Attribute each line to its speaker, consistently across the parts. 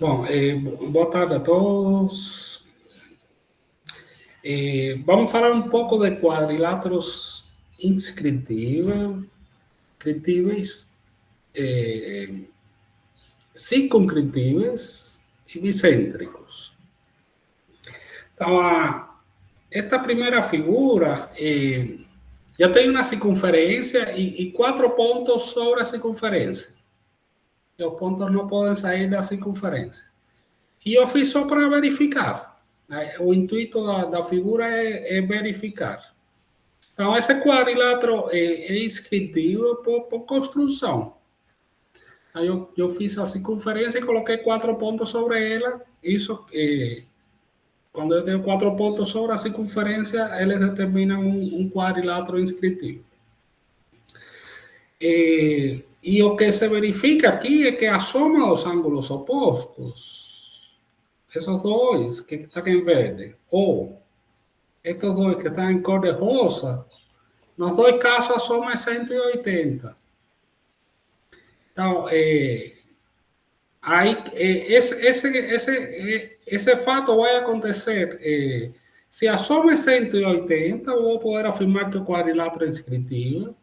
Speaker 1: Bom, boa tarde a todos. Vamos falar um pouco de quadriláteros inscritíveis, circunscritíveis e bicêntricos. Então, esta primeira figura já tem uma circunferência e 4 pontos sobre a circunferência. E os pontos não podem sair da circunferência. E eu fiz só para verificar. O intuito da figura é verificar. Então, esse quadrilátero é inscritível por construção. Aí eu fiz a circunferência e coloquei 4 pontos sobre ela. Isso, quando eu tenho 4 pontos sobre a circunferência, eles determinam um quadrilátero inscritível. E o que se verifica aqui é que a soma dos ângulos opostos, esos dois que están en verde, o estos dois que están en cor de rosa, nos dois casos a soma é 180. Então, aí, esse fato vai acontecer. Se a soma é 180, eu vou poder afirmar que o quadrilátero é inscritível.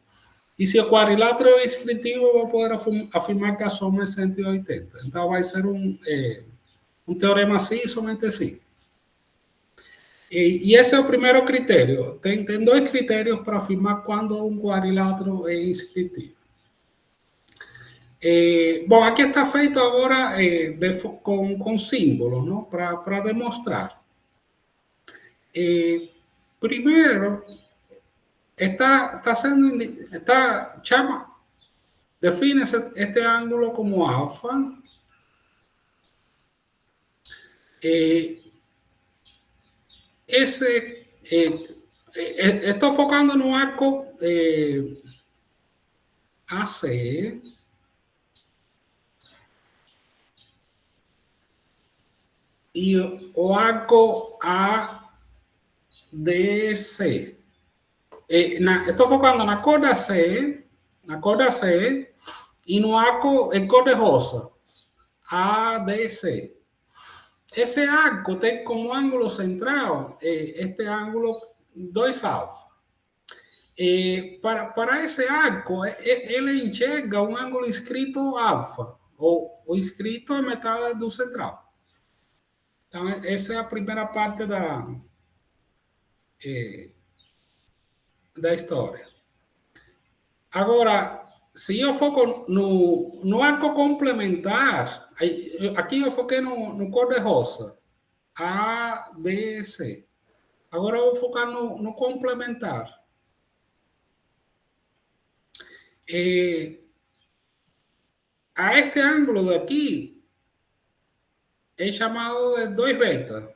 Speaker 1: E se o quadrilátero é inscritível, eu vou poder afirmar que a soma é 180. Então, vai ser um teorema sim e somente sim. E esse é o primeiro critério. Tem dois critérios para afirmar quando um quadrilátero é inscritível. Bom, aqui está feito agora com símbolos, não? Para demonstrar. Primeiro, define este ângulo como alfa. Estou focando no arco AC. E o arco ADC. Estou focando na corda C, e no arco em cor de rosa, ADC. Esse arco tem como ângulo central este ângulo 2 alfa. Para esse arco, ele enxerga um ângulo inscrito alfa, ou inscrito a metade do central. Então, essa é a primeira parte da história. Agora, se eu foco no arco complementar, aqui eu foquei no cor de rosa, A, D, C. Agora eu vou focar no complementar. A este ângulo daqui é chamado de 2 beta.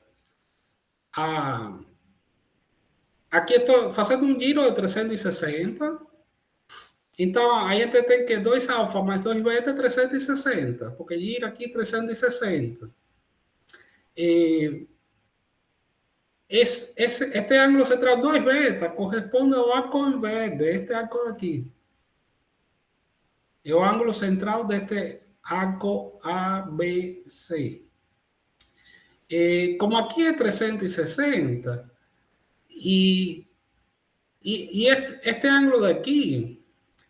Speaker 1: Aqui estou fazendo um giro de 360. Então, aí a gente tem que 2 alfa mais 2 beta é 360, porque gira aqui 360. Este ângulo central 2 beta corresponde ao arco em verde, este arco aqui. É o ângulo central deste arco ABC. Como aqui é 360, e este ângulo daqui,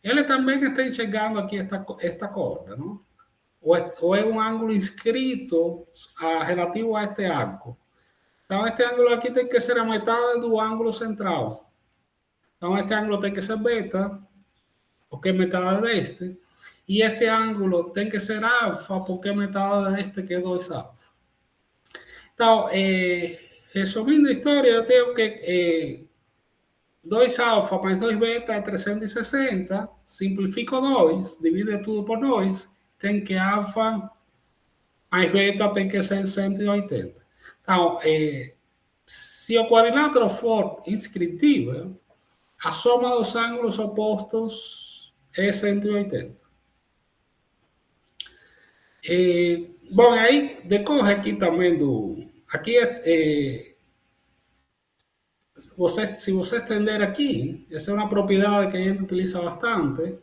Speaker 1: ele também está enxergando aqui esta corda, não? Ou é um ângulo inscrito relativo a este arco. Então, este ângulo aqui tem que ser a metade do ângulo central. Então, este ângulo tem que ser beta, porque é metade deste. E este ângulo tem que ser alfa, porque é metade deste, que é 2 alfa. Então, resumindo a história, eu tenho que 2 alfa mais 2 beta é 360. Simplifico 2, divido tudo por 2. Tem que alfa mais beta tem que ser 180. Então, se o quadrilátero for inscritível, a soma dos ângulos opostos é 180. Bom, aí decorre aqui também aqui se você estender aqui, essa é uma propriedade que a gente utiliza bastante,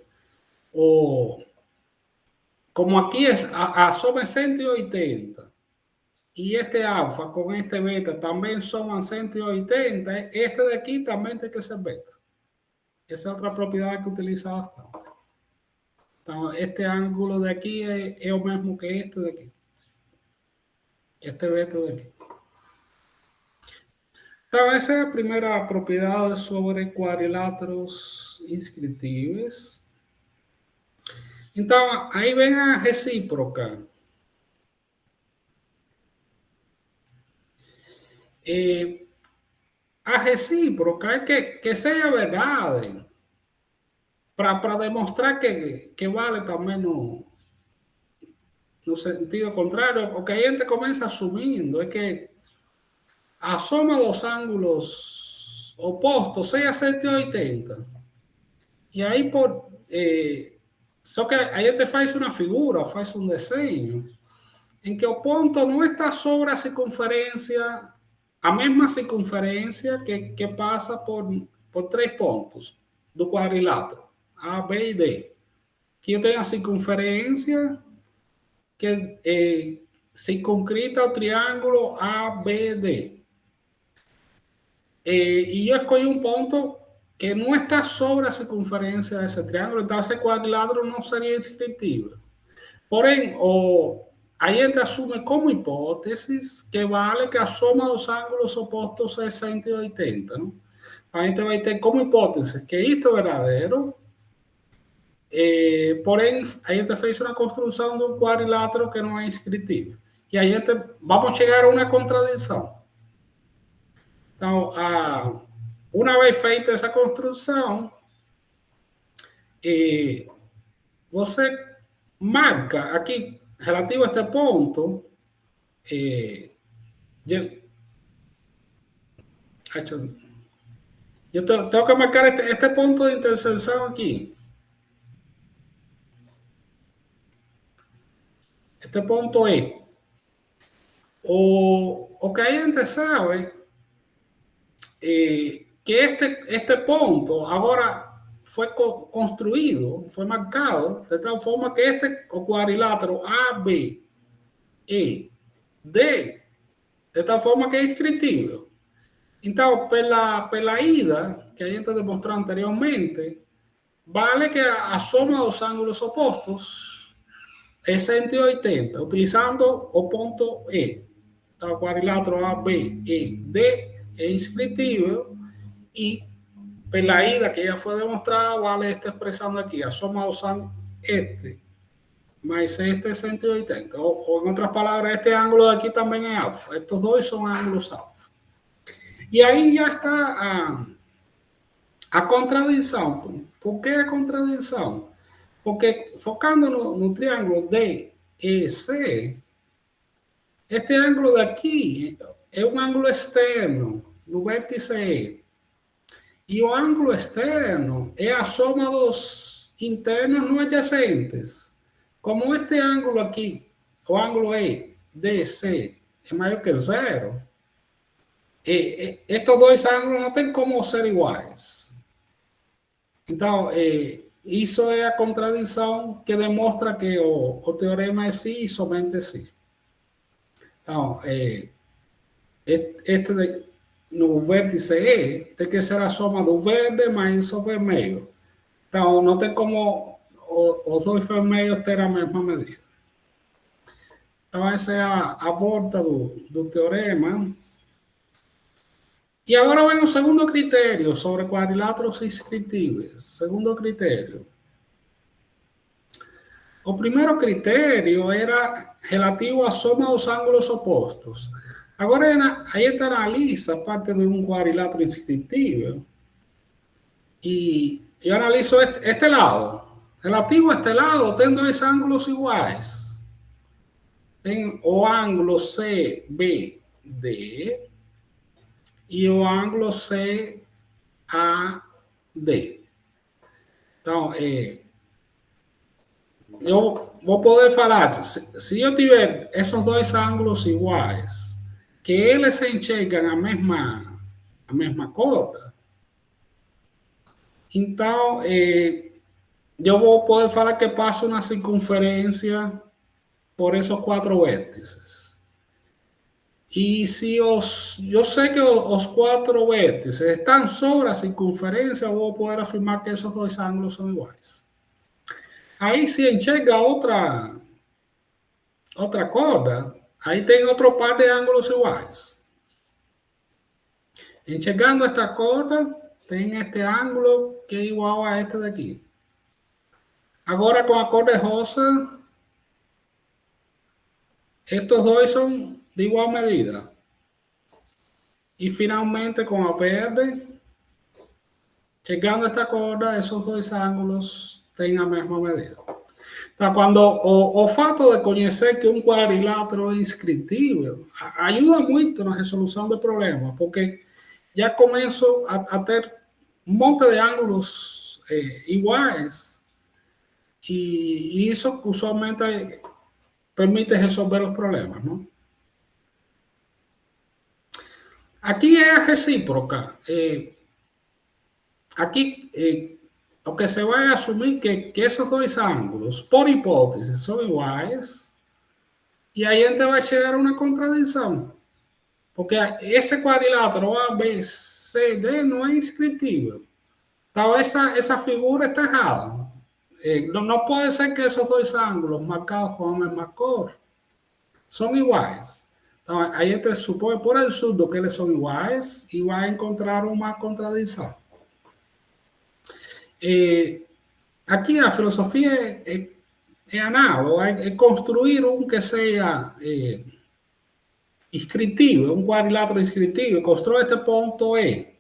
Speaker 1: como aquí asoma 180 y este alfa con este beta también suman 180, este de aquí también tiene que ser beta. Esa es otra propiedad que utiliza bastante. Entonces, este ángulo de aquí es lo mismo que este de aquí. Este beta de aquí. Entonces, esa es la primera propiedad sobre cuadriláteros inscriptibles. Entonces, ahí ven a recíproca. A recíproca es que sea verdad. Para demostrar que vale también no sentido contrario, porque hay gente comienza asumiendo, es que asoma dos ángulos opuestos, 6 a 180. Y ahí que aí gente faz una figura, faz un diseño, en que o ponto no está sobre a circunferencia, a mesma circunferencia que pasa por 3 pontos do quadrilátero, A, B y D. Que eu tenho a circunferência que circunscrita o triângulo ABD. Y yo escogí un punto que no está sobre la circunferencia de ese triángulo, entonces ese cuadrilátero no sería inscriptible. Porém, a gente asume como hipótesis que vale que a soma dos ángulos opostos es 180, ¿no? A gente vai ter como hipótesis que isto é verdadeiro, porém, a gente fez uma construção de um quadrilátero que não é inscritível. E a gente vamos chegar a uma contradição. Então, uma vez feita essa construção, você marca aqui, relativo a este ponto, yo tengo que marcar este punto de intersección aquí. Este punto es, o que hay gente sabe que este punto ahora fue construido, fue marcado de tal forma que este cuadrilátero A, B, E, D, de tal forma que es inscriptible. Então, pela ida, que a gente demonstrou anteriormente, vale que a soma dos ângulos opostos é 180, utilizando o ponto E. Então, o quadrilátero A, B, E, D é inscritível e pela ida que já foi demonstrada, vale esta expressão aqui, a soma dos ângulos, este mais este é 180. Ou, em outras palavras, este ângulo aqui também é alfa. Estes dois são ângulos alfa. E aí já está a contradição. Por que a contradição? Porque focando no triângulo DEC, este ângulo daqui é um ângulo externo no vértice E. E o ângulo externo é a soma dos internos não adjacentes. Como este ângulo aqui, o ângulo EDC, é maior que zero, estos dois ângulos não tem como ser iguais. Então, isso é a contradição que demonstra que o teorema é sim e somente sim. Então, no vértice E tem que ser a soma do verde mais o vermelho. Então, não tem como os dois vermelhos ter a mesma medida. Então, essa é a volta do teorema. E agora vem o segundo critério sobre quadriláteros inscritíveis. Segundo critério. O primeiro critério era relativo à soma dos ângulos opostos. Agora a gente analisa parte de um quadrilátero inscritível e eu analiso este lado. Relativo a este lado, tem dois ângulos iguais. Tem o ângulo CBD e o ângulo CAD. Então, eu vou poder falar, se eu tiver esses dois ângulos iguais, que eles se enxergam a mesma cor, então yo voy a poder falar que pasa una circunferencia por esos 4 vértices. Y si yo sé que los 4 vértices están sobre la circunferencia, voy a poder afirmar que esos 2 ángulos son iguales. Ahí si enxerga otra cosa, ahí tengo otro par de ángulos iguales. Enxergando esta corda, tengo este ángulo que es igual a este de aquí. Ahora con a corda rosa, estos 2 son de igual medida. Y finalmente con a verde, checando esta corda, esos 2 ángulos tienen la misma medida. Então, quando o fato de conhecer que um quadrilátero é inscritível ajuda muito na resolução do problema, porque já começo a ter um monte de ângulos iguais e isso usualmente permite resolver os problemas, não? Aqui é a recíproca. Aqui lo que se va a asumir que esos 2 ángulos, por hipótesis, son iguales, y ahí te va a llegar a una contradicción, porque ese cuadrilátero ABCD no es inscriptible. Esa figura está errada. No puede ser que esos 2 ángulos marcados con el marcador son iguales. Entonces, ahí te supone por el surdo que ellos son iguales y va a encontrar una contradicción. Aqui a filosofia é análoga, é construir um que seja inscritível, um quadrilátero inscritível. Construir este ponto E,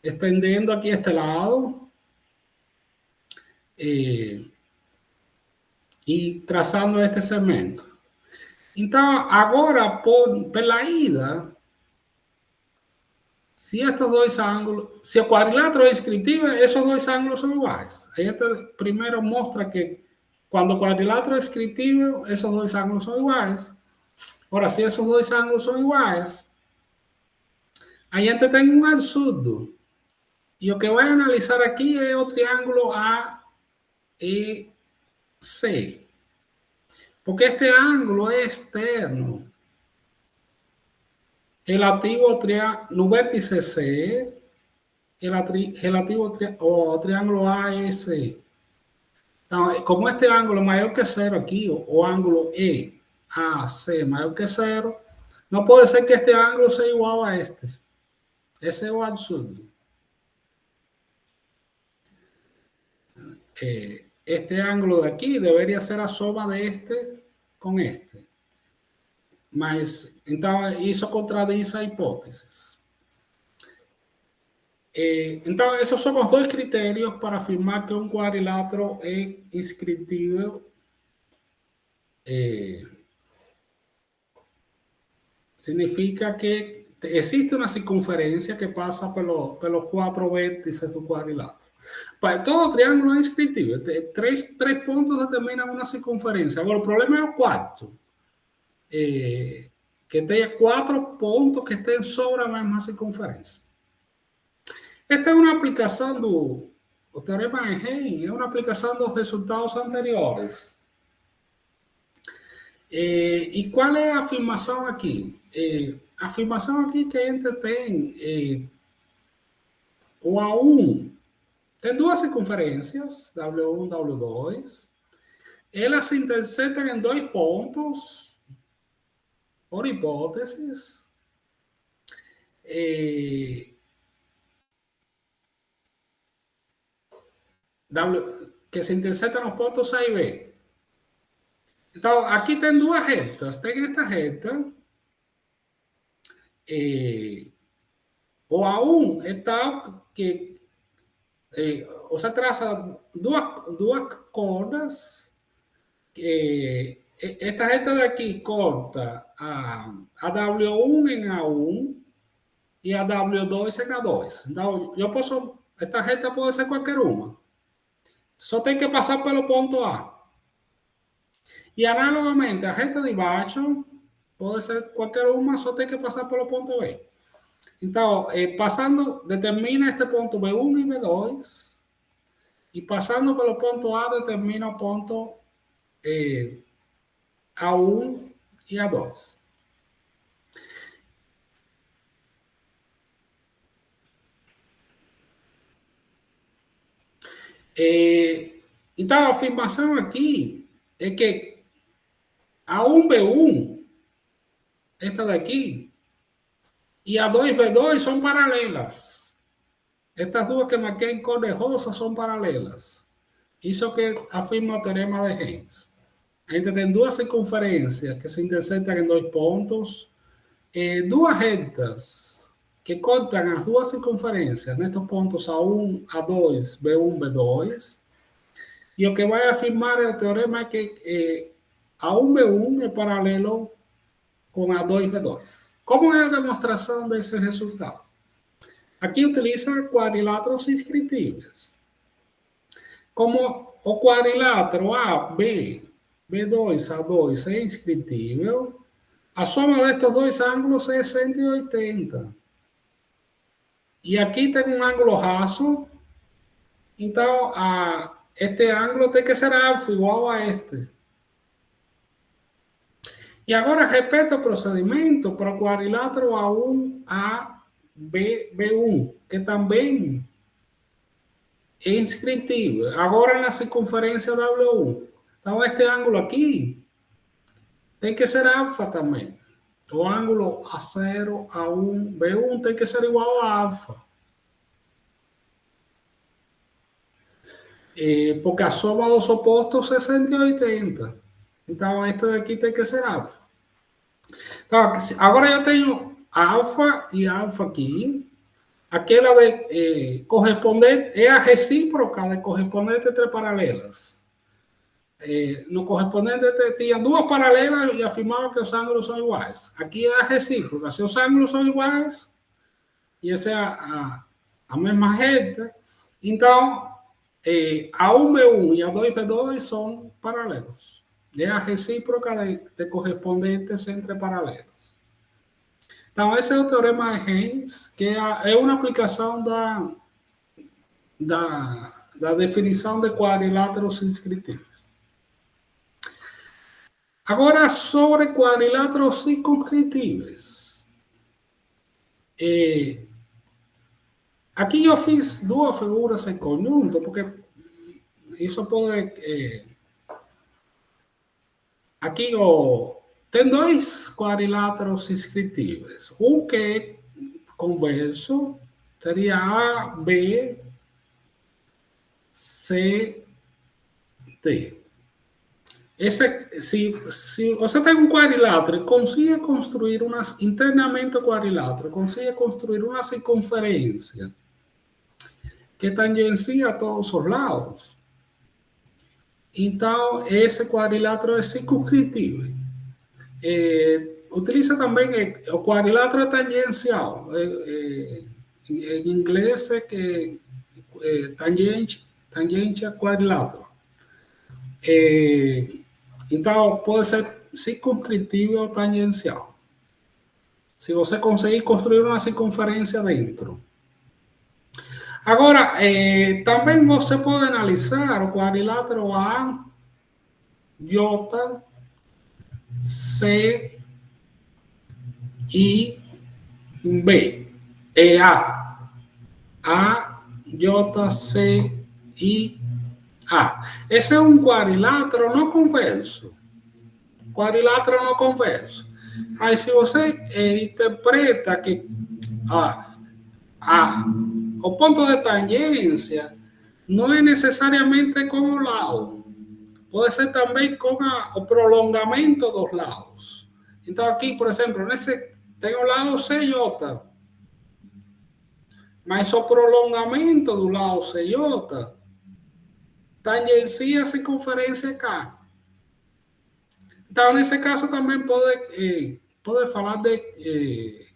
Speaker 1: estendendo aqui este lado e traçando este segmento. Então, agora, pela ida, se estes 2 ângulos, se o quadrilátero é inscritível, esses 2 ângulos são iguais. Aí primeiro mostra que quando o quadrilátero é inscritível, esses 2 ângulos são iguais. Agora, se esses 2 ângulos são iguais, a gente tem um absurdo. E o que vai analisar aqui é o triângulo AEC. Porque este ângulo é externo. Relativo no vértice C, relativo ao triângulo AEC. Então, como este ângulo é maior que 0 aqui, o ângulo EAC maior que 0, não pode ser que este ângulo seja igual a este. Esse é o absurdo. Este ângulo de aqui deveria ser a soma de este com este. Mas, então, isso contradiz a hipóteses. Então, esses são os 2 critérios para afirmar que um quadrilátero é inscritível. Significa que existe uma circunferência que passa pelos 4 vértices do quadrilátero. Todo triângulo é inscritível. 3 pontos determinam uma circunferência. Agora, o problema é o quarto. Que tenha 4 pontos que estén sobre a mesma circunferência. Esta é uma aplicação do teorema de Hein, é uma aplicação dos resultados anteriores. E qual é a afirmação aqui? A afirmação aqui que a gente tem o A1 tem 2 circunferências, W1 e W2. Elas se interceptam em 2 pontos, por hipótesis, que se interceptam nos pontos A e B. Então, aqui tem 2 retas. Tem esta reta. O A1 é tal que você traça duas cordas. Esta reta de aqui corta a W1 em A1 e a W2 em A2. Então, esta reta pode ser qualquer uma. Só tem que passar pelo ponto A. E análogamente, a reta de baixo pode ser qualquer uma, só tem que passar pelo ponto B. Então, determina este ponto B1 e B2 e passando pelo ponto A determina o ponto A1 e A2. Então, a afirmação aqui é que A1B1, esta daqui, e A2B2 são paralelas. Estas duas que marquei em cor de rosa são paralelas. Isso que afirma o teorema de Hens. A gente tem duas circunferências que se interceptam em dois pontos, duas retas que cortam as duas circunferências nestes pontos A1, A2, B1, B2. E o que vai afirmar o teorema é que A1, B1 é paralelo com A2, B2. Como é a demonstração desse resultado? Aqui utiliza quadriláteros inscritíveis. Como o quadrilátero AB, B2, A2 é inscritível, a soma destes dois ângulos é 180. E aqui tem um ângulo raso, então este ângulo tem que ser alfa, igual a este. E agora repete o procedimento para o quadrilátero A1, A, B, B1, que também é inscritível. Agora na circunferência W1. Então, este ângulo aqui tem que ser alfa também. O ângulo A0, A1, B1 tem que ser igual a alfa. Porque a soma dos opostos é 180. Então, este daqui tem que ser alfa. Então, agora eu tenho alfa e alfa aqui. Aquela de correspondente é a recíproca de correspondente entre paralelas. No correspondente tinha duas paralelas e afirmava que os ângulos são iguais. Aqui é a recíproca. Se os ângulos são iguais, e essa é a mesma reta, então A1B1 e A2B2 são paralelos. É a recíproca de correspondentes entre paralelos. Então, esse é o teorema de Hens, que é uma aplicação da definição de quadriláteros inscritivos. Agora, sobre quadriláteros circunscritíveis. Aqui eu fiz duas figuras em conjunto, porque isso pode... aqui tem dois quadriláteros inscritíveis. Um que é convexo, seria A, B, C, D. Se você tem um quadrilátero e consigue construir internamente o quadrilátero, consigue construir uma circunferência que tangencia todos os lados, então esse quadrilátero é circunscritível. Utiliza também o quadrilátero tangencial. Em inglês é que tangente a quadrilátero. Então, pode ser circunscritível ou tangencial. Se você conseguir construir uma circunferência dentro. Agora, também você pode analisar o quadrilátero A, J, C, I, B. A, J, C, I, A. Esse é um quadrilátero não convexo. Quadrilátero não convexo. Aí, se você interpreta que o ponto de tangência não é necessariamente com o lado. Pode ser também com o prolongamento dos lados. Então, aqui, por exemplo, tem o lado CJ. Mas o prolongamento do lado CJ tangencia a circunferência K. Então, nesse caso, também pode falar de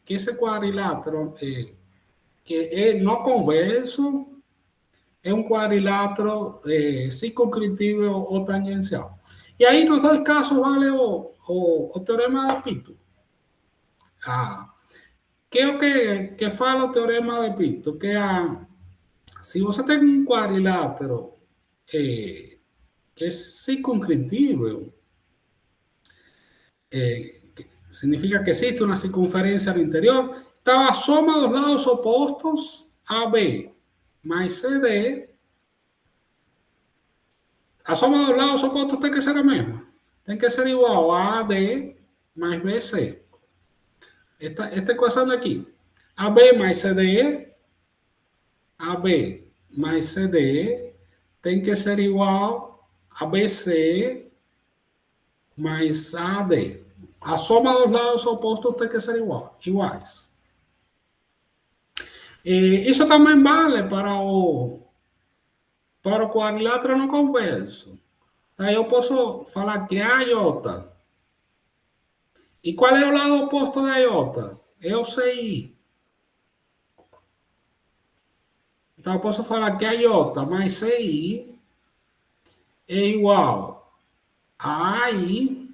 Speaker 1: que esse quadrilátero que é não convexo é um quadrilátero circunscritível ou tangencial. E aí, nos dois casos, vale o teorema de Pito. Que é o que fala o teorema de Pito? Que se você tem um quadrilátero que es circunscriptivo. Significa que existe una circunferencia al interior. Estaba soma dos lados opostos AB más CD. A soma dos lados opostos tiene que ser la misma. Tiene que ser igual a AD más BC. Esta ecuación de aquí. AB más CD, AB mais CD tem que ser igual a BC mais AD. A soma dos lados opostos tem que ser iguais. Isso também vale para o quadrilátero não convexo. Aí eu posso falar que a iota. E qual é o lado oposto da iota? É o CI. Então eu posso falar que a iota mais CI é igual a AI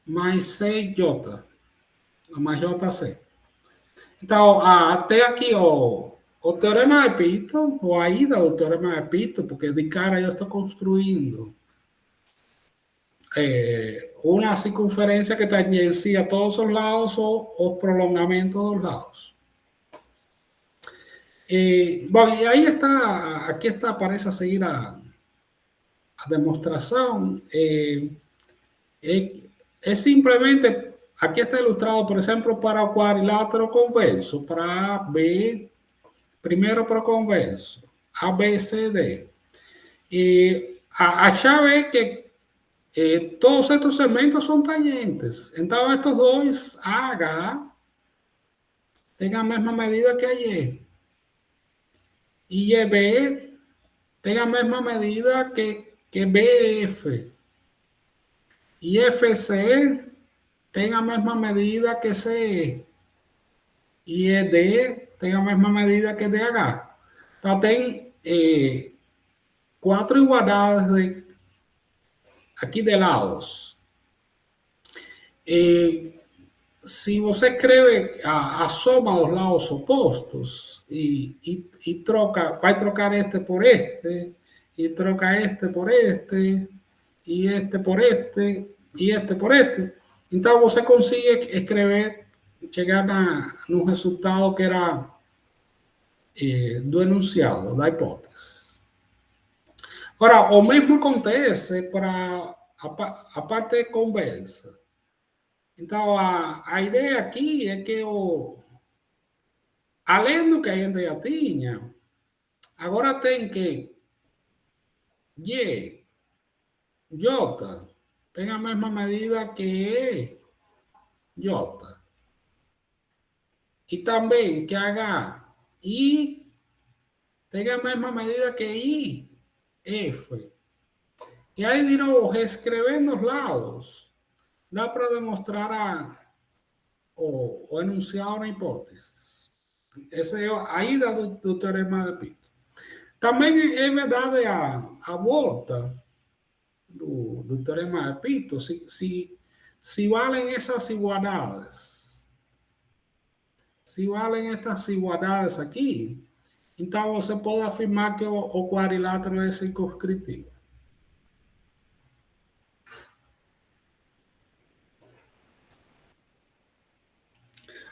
Speaker 1: mais CJ, mais JC. Então, até aqui o teorema de Peano, ou a ida do teorema de Peano, porque de cara eu estou construindo uma circunferência que tangencia todos os lados ou os prolongamentos dos lados. Bom, e aí está, aqui está, parece seguir a demonstração. É simplesmente, aqui está ilustrado, por exemplo, para o quadrilátero convexo, para B, primeiro para o convexo, ABCD. E a chave é que todos estes segmentos são tangentes. Então, estes dois H têm a mesma medida que a Y. E EB tem a mesma medida que BF. E FC tem a mesma medida que CE. E ED tem a mesma medida que DH. Então, tem 4 igualdades aqui de lados. Se você escreve a soma dos lados opostos e troca, vai trocar este por este, e troca este por este, e este por este, e este por este, então você consegue escrever, chegar no resultado que era do enunciado, da hipótese. Agora, o mesmo acontece para a parte convexa. Então, a ideia aqui é que, além do que a gente já tinha, agora tem que Y, J, tem a mesma medida que J. E também que H, I, tem a mesma medida que I, F. E aí, de novo, reescrevendo os lados, dá para demonstrar o enunciado na hipótese. Essa é a ida do teorema de Peano. Também é verdade a volta do teorema de Peano, se valem essas igualdades. Se valem estas igualdades aqui, então você pode afirmar que o quadrilátero é circunscritivo.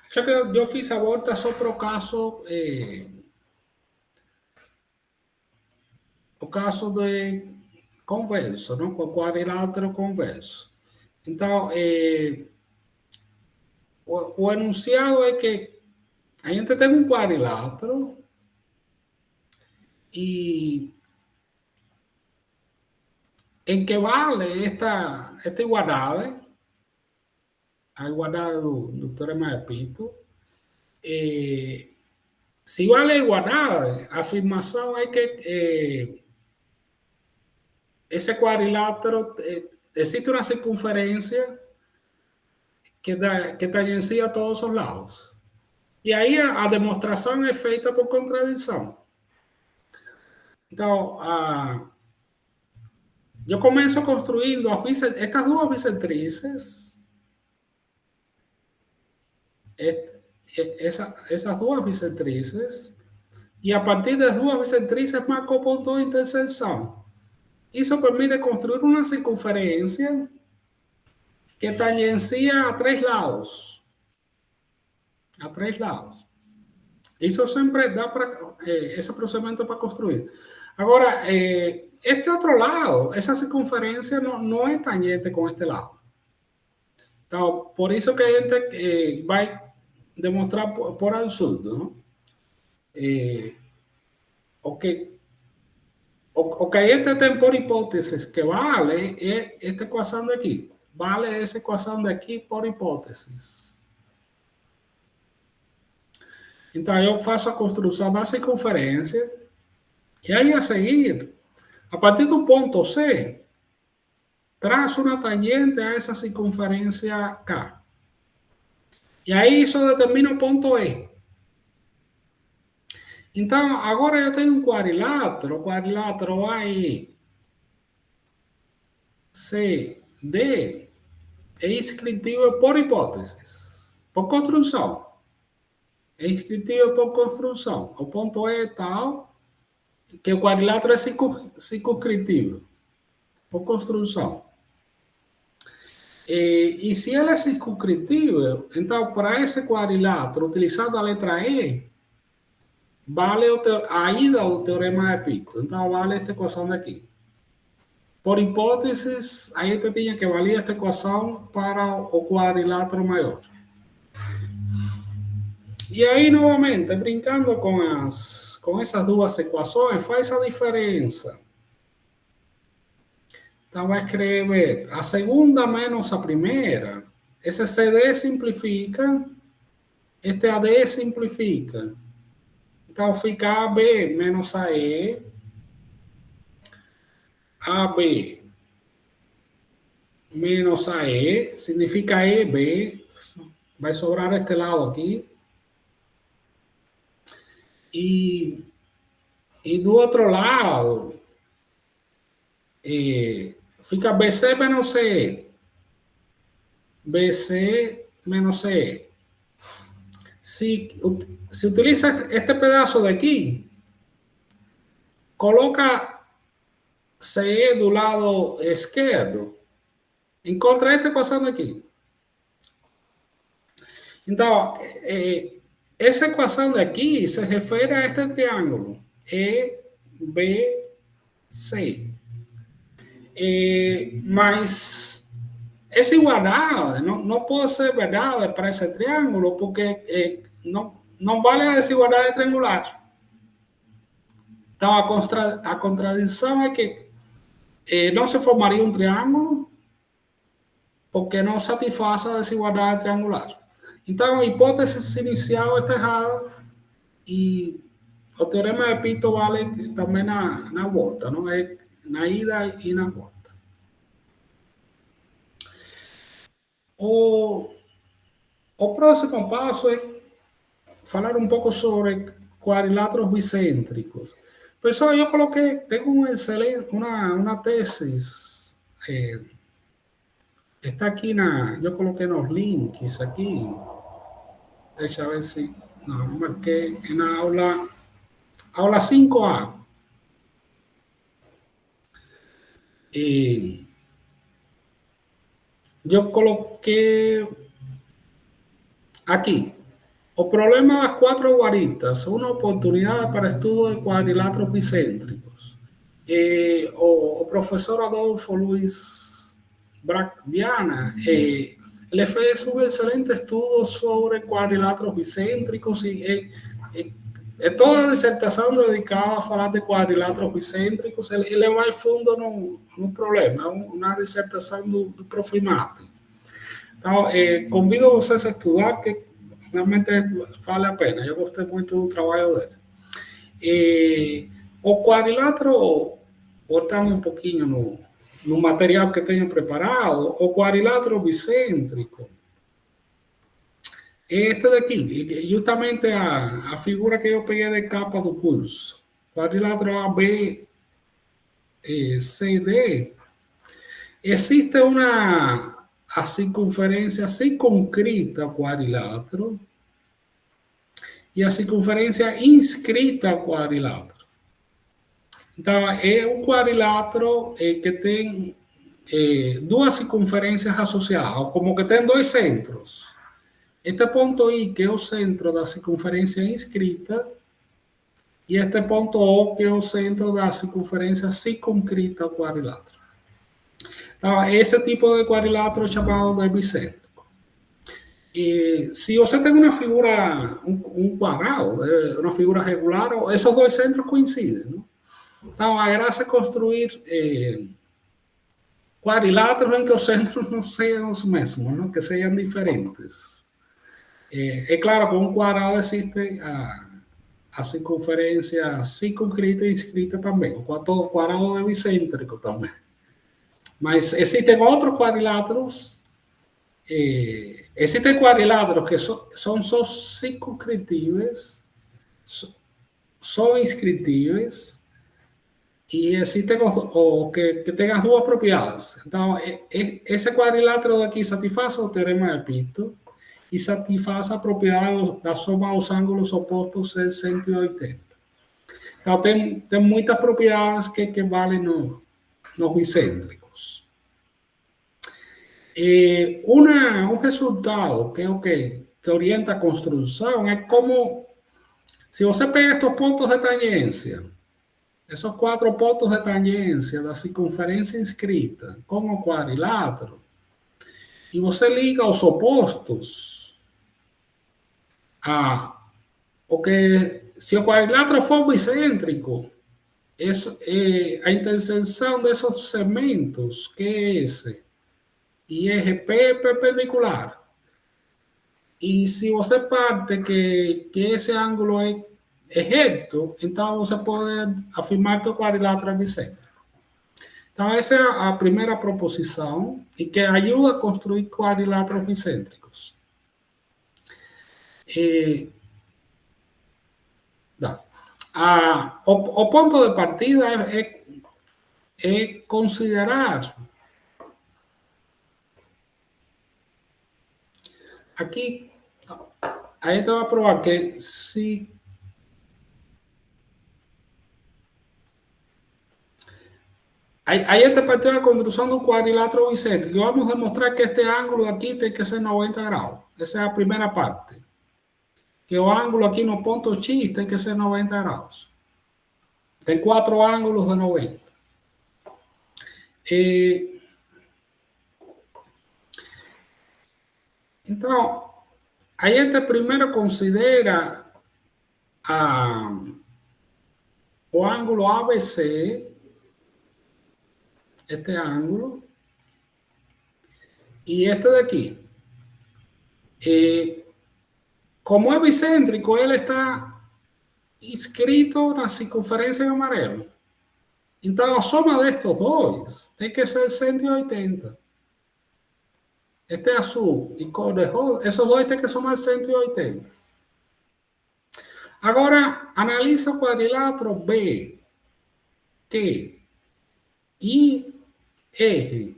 Speaker 1: Acho que eu fiz a volta só para o caso de convexo, não? O quadrilátero convexo. Então, o enunciado é que a gente tem um quadrilátero e em que vale esta igualdade, a igualdade do teorema de Peano. Se vale a igualdade, a afirmação é que esse quadrilátero, existe uma circunferência que tangencia todos os lados. E aí a demonstração é feita por contradição. Então, eu começo construindo estas duas bissetrices, essas duas bissetrices, y a partir de duas bisectrices marcó punto de intersección. Eso permite construir una circunferencia que tangencia a tres lados. A tres lados. Eso siempre da para ese procedimiento para construir. Ahora, este otro lado, esa circunferencia no es tangente con este lado. Entonces, por eso que hay gente que va a demostrar por absurdo, ¿no? O que este tem por hipótesis que vale esta ecuación de aquí. Vale esa ecuación de aquí por hipótesis. Então, eu faço a construção da circunferência e aí a seguir, a partir do ponto C, traço uma tangente a essa circunferência K. E aí isso determina o ponto E. Então, agora eu tenho um quadrilátero. O quadrilátero AE, CD é inscritível por hipóteses, por construção. É inscritível por construção. O ponto E é tal que o quadrilátero é circunscritível por construção. E se ele é circunscritível, então, para esse quadrilátero, utilizando a letra E, vale a ida do teorema de Pito. Então, vale esta equação daqui. Por hipótesis, aí te tinha que valer esta equação para o quadrilátero maior. E aí, novamente, brincando com essas duas equações, faz a diferença. Então, vai escrever a segunda menos a primeira. Esse CD simplifica, este AD simplifica. Então, fica AB menos AE, AB menos AE, significa EB, vai sobrar este lado aqui. E do outro lado, fica BC menos CE. BC menos CE. Se utiliza este pedaço daqui, coloca CE do lado esquerdo, encontra esta equação aqui. Então, essa equação daqui se refere a este triângulo, EBC. Mas essa igualdade não pode ser verdade para esse triângulo, porque não vale a desigualdade triangular. Então, a contradição é que não se formaria um triângulo porque não satisfaz a desigualdade triangular. Então, a hipótese inicial está errada e o teorema de Pito vale também na volta, não é na ida e na volta. O próximo passo é falar um pouco sobre quadriláteros bicêntricos. Pessoal, eu coloquei, tenho uma tesis, está aqui eu coloquei nos links aqui, deixa eu ver se, não marquei, na aula 5A. E eu coloquei aqui. O problema das quatro guaritas, uma oportunidade para estudo de quadriláteros bicêntricos. O professor Adolfo Luiz Viana, ele fez um excelente estudo sobre quadriláteros bicêntricos e toda a dissertação dedicada a falar de quadriláteros bicêntricos, ele vai fundo no problema, uma dissertação do Prof. Mate. Então, convido vocês a estudar, que realmente vale a pena. Eu gostei muito do trabalho dele. O quadrilátero, voltando um pouquinho no material que tenho preparado, o quadrilátero bicêntrico é este daqui, justamente a figura que eu peguei de capa do curso. Quadrilátero AB, CD, existe a circunferência circunscrita ao quadrilátero e a circunferência inscrita ao quadrilátero. Então, é um quadrilátero que tem duas circunferências associadas, como que tem dois centros. Este ponto I, que é o centro da circunferência inscrita, e este ponto O, que é o centro da circunferência circunscrita ao quadrilátero. Então, esse tipo de quadrilátero é chamado de bicêntrico. E se você tem uma figura, um quadrado, uma figura regular, esses dois centros coincidem, não? Então, a graça é construir quadriláteros em que os centros não sejam os mesmos, não? Que sejam diferentes. É claro que um quadrado existe a circunferência circunscrita e inscrita também. O quadrado é bicêntrico também. Mas existem outros quadriláteros. Existem quadriláteros que são só circunscritíveis, só inscritíveis, e existem os que têm as duas propriedades. Então, esse quadrilátero daqui satisfaz o teorema de Peano e satisfaz a propriedade da soma dos ângulos opostos em 180. Então, tem muitas propriedades que valem nos bicêntricos. Um resultado que é o que orienta a construção é como, se você pega estes pontos de tangência, esses 4 pontos de tangência da circunferência inscrita com o quadrilátero, e você liga os opostos, se o quadrilátero for bicêntrico, a interseção desses segmentos, que é esse, e RP é perpendicular. E se você parte que esse ângulo é reto, então você pode afirmar que o quadrilátero é bicêntrico. Então, essa é a primeira proposição, e que ajuda a construir quadriláteros bicêntricos. O ponto de partida é considerar aqui, a gente vai provar que se aí está partindo da construção do quadrilátero bicêntrico. Vamos demonstrar que este ângulo aqui tem que ser 90 graus. Essa é a primeira parte. Que o ângulo aqui no ponto X tem que ser 90 graus. Tem 4 ângulos de 90. Então, a gente primeiro considera o ângulo ABC, este ângulo, e este daqui. Como é bicêntrico, ele está inscrito na circunferência em amarelo. Então, a soma destes dois tem que ser 180. Este é azul e cor de rosa, esses dois tem que somar 180. Agora, analisa o quadrilátero B, Q, I, R.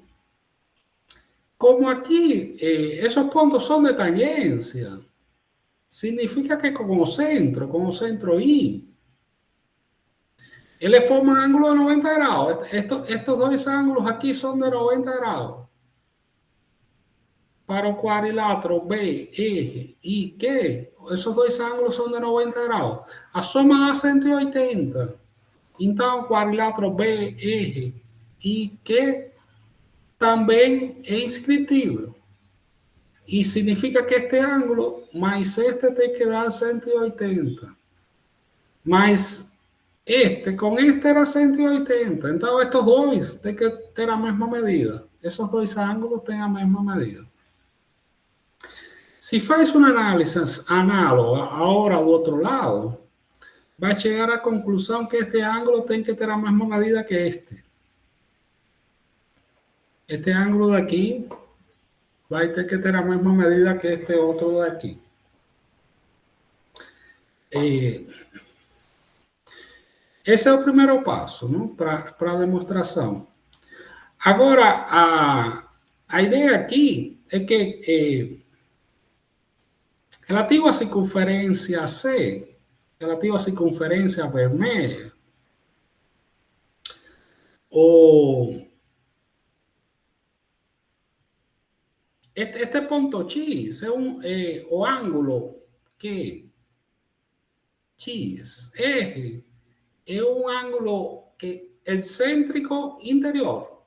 Speaker 1: Como aqui esses pontos são de tangência, significa que com o centro I, ele forma um ângulo de 90 graus. Estes dois ângulos aqui são de 90 graus. Para o quadrilátero B, R, I, Q, esses dois ângulos são de 90 graus. A soma dá 180. Então, o quadrilátero B, R, I, Q também é inscritível. E significa que este ângulo mais este tem que dar 180. Mas com este era 180. Então, estes dois têm que ter a mesma medida. Esses dois ângulos têm a mesma medida. Se faz uma análise análoga agora do outro lado, vai chegar à conclusão que este ângulo tem que ter a mesma medida que este. Este ângulo daqui vai ter que ter a mesma medida que este outro daqui. Esse é o primeiro passo, não? Para a demonstração. Agora, a ideia aqui é que relativo a circunferencia C, relativo a circunferencia Vermeer, o este punto X es un o ángulo que X, eje, es un ángulo que excéntrico interior,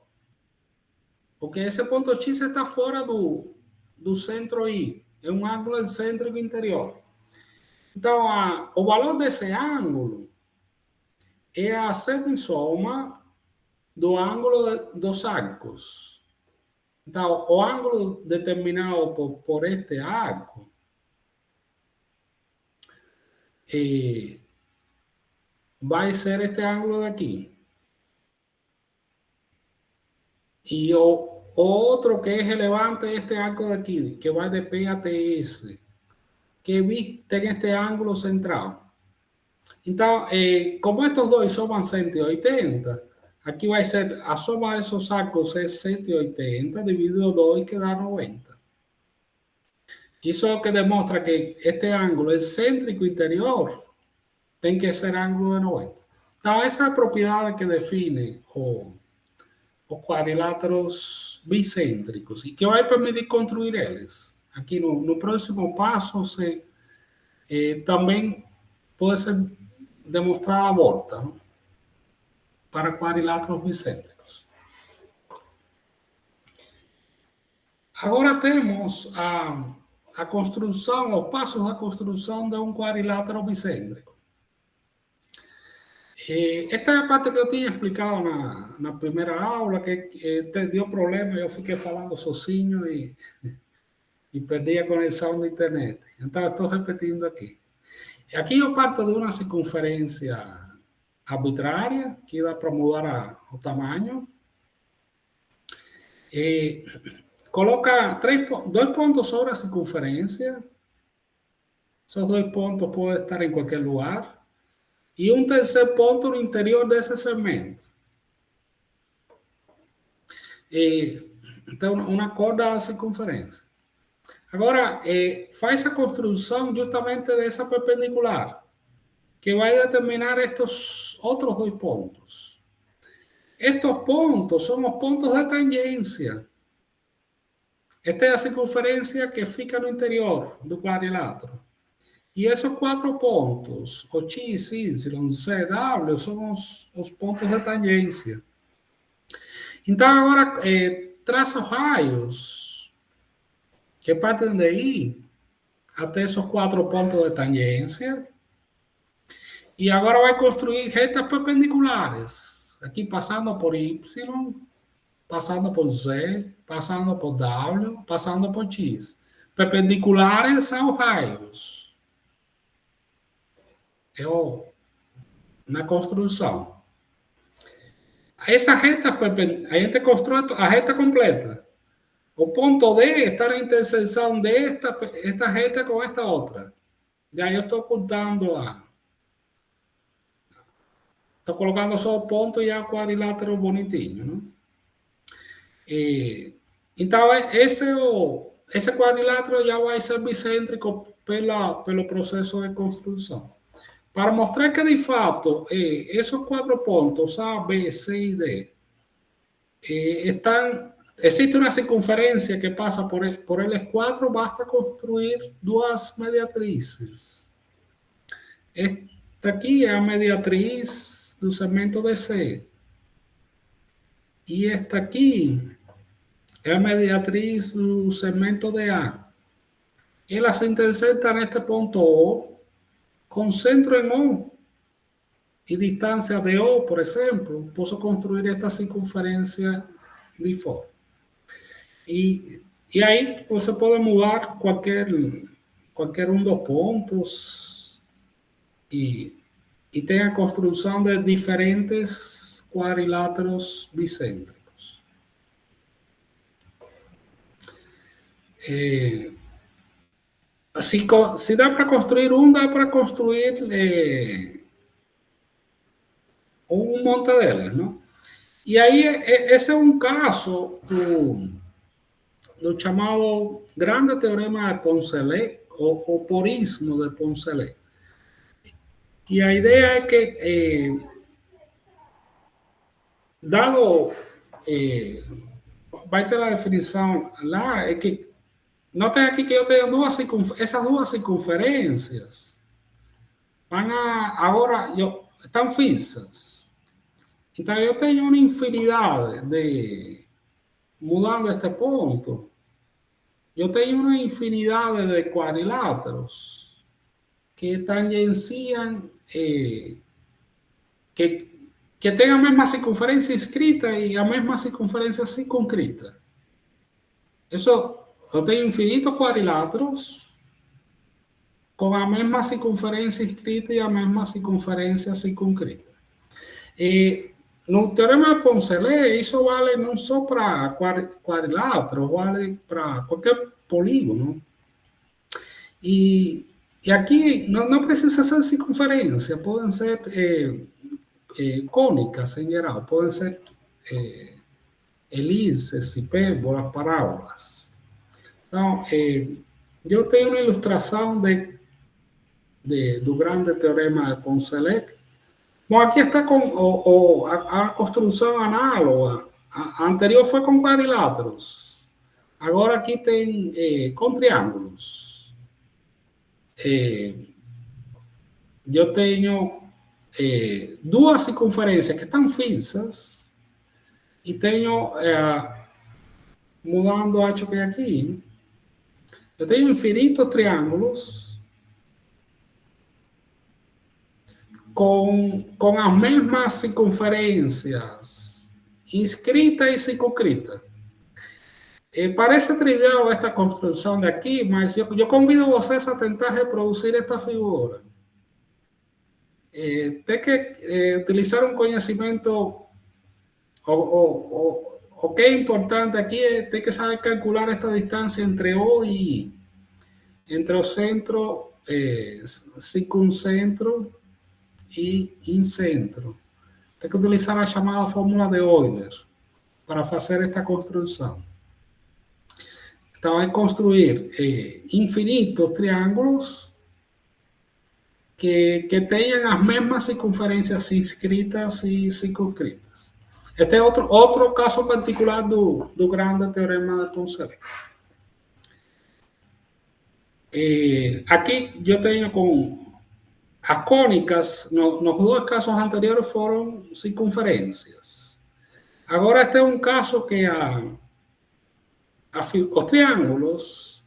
Speaker 1: porque esse ponto X está fora do centro I, é um ângulo excêntrico interior. Então, o valor desse ângulo é a semissoma do ângulo dos arcos. Então, o ângulo determinado por este arco vai ser este ângulo daqui. E o outro que é relevante é este arco daqui, que vai de P até S, que tem este ângulo central. Então, como estes dois somam 180, aqui vai ser a soma desses arcos é 180 dividido 2, que dá 90. Isso é o que demonstra que este ângulo excêntrico interior tem que ser ângulo de 90. Então, essa é a propriedade que define os quadriláteros bicêntricos e que vai permitir construir eles. Aqui no próximo passo, também pode ser demonstrada a volta, não? Para quadriláteros bicêntricos. Agora temos a construção, os passos da construção de um quadrilátero bicêntrico. Esta é a parte que eu tinha explicado na primeira aula, que deu problema, eu fiquei falando sozinho e perdi a conexão da internet. Então, estou repetindo aqui. Aqui eu parto de uma circunferência arbitrária, que dá para mudar o tamanho. Coloca dois pontos sobre a circunferência. Esos dois pontos podem estar em qualquer lugar. E um terceiro ponto no interior desse segmento. Então, uma corda da circunferência. Agora, faz a construção justamente dessa perpendicular, que vai determinar estes outros dois pontos. Estes pontos são os pontos de tangência. Esta é a circunferência que fica no interior do quadrilátero. E esses quatro pontos, o X, Y, Z, W, são os pontos de tangência. Então, agora, traça raios que partem de I até esses quatro pontos de tangência. E agora vai construir retas perpendiculares. Aqui passando por Y, passando por Z, passando por W, passando por X. Perpendiculares são raios. Na construção. Essa reta, a gente constrói a reta completa. O ponto D está na interseção desta reta com esta outra. E aí eu estou ocultando estou colocando só o ponto e o quadrilátero bonitinho, não? Então, esse quadrilátero já vai ser bicêntrico pelo processo de construção. Para mostrar que, de fato, esses quatro pontos, A, B, C e D, existe uma circunferência que passa por eles quatro, basta construir duas mediatrizes. Esta aqui é a mediatriz do segmento DC. E esta aqui é a mediatriz do segmento DA. Ela se intersecta neste ponto O, com centro em O e distância de O, por exemplo, posso construir esta circunferência de fora. E aí você pode mudar qualquer um dos pontos e tem a construção de diferentes quadriláteros bicêntricos. Se dá para construir dá para construir um monte delas, não? E aí, esse é um caso do chamado grande teorema de Poncelet, o porismo de Poncelet. Y la idea es que, dado, parte de la definición, es que noten aquí que yo tengo esas dos circunferencias van ahora, están fijas. Entonces yo tengo una infinidad mudando este punto. Yo tengo una infinidad de cuadriláteros que tangencian, que tengan la misma circunferencia inscrita y la misma circunferencia circunscrita. Eso, yo tengo infinitos cuadriláteros con la misma circunferencia inscrita y la misma circunferencia circunscrita. No teorema de Poncelet, eso vale no solo para cuadriláteros, vale para cualquier polígono. Y aquí no precisa ser circunferencia, pueden ser cónicas en general, pueden ser elipses, hipérbolas, parábolas. Então, yo tengo una ilustración do grande teorema de Poncelet. Bom, aqui está com a construção análoga. A anterior foi com quadriláteros. Agora aqui tem com triângulos. Eu tenho duas circunferências que estão fixas e tenho, mudando acho que aqui, eu tenho infinitos triângulos con las mismas circunferencias, inscrita y circunscrita. Parece trivial esta construcción de aquí, mas yo convido a ustedes a tentar reproducir esta figura. Tem que utilizar un conocimiento, o que es importante aquí, tem que saber calcular esta distancia entre O y I, entre el centro, circuncentro y incentro. Tem que utilizar la llamada fórmula de Euler para hacer esta construcción. Então, é construir infinitos triángulos que tengan las mismas circunferencias inscritas y circunscritas. Este es otro caso particular do grande teorema de Poncelet. Aquí yo tengo con as cônicas, nos dos casos anteriores foram circunferências. Agora este é um caso que os triângulos,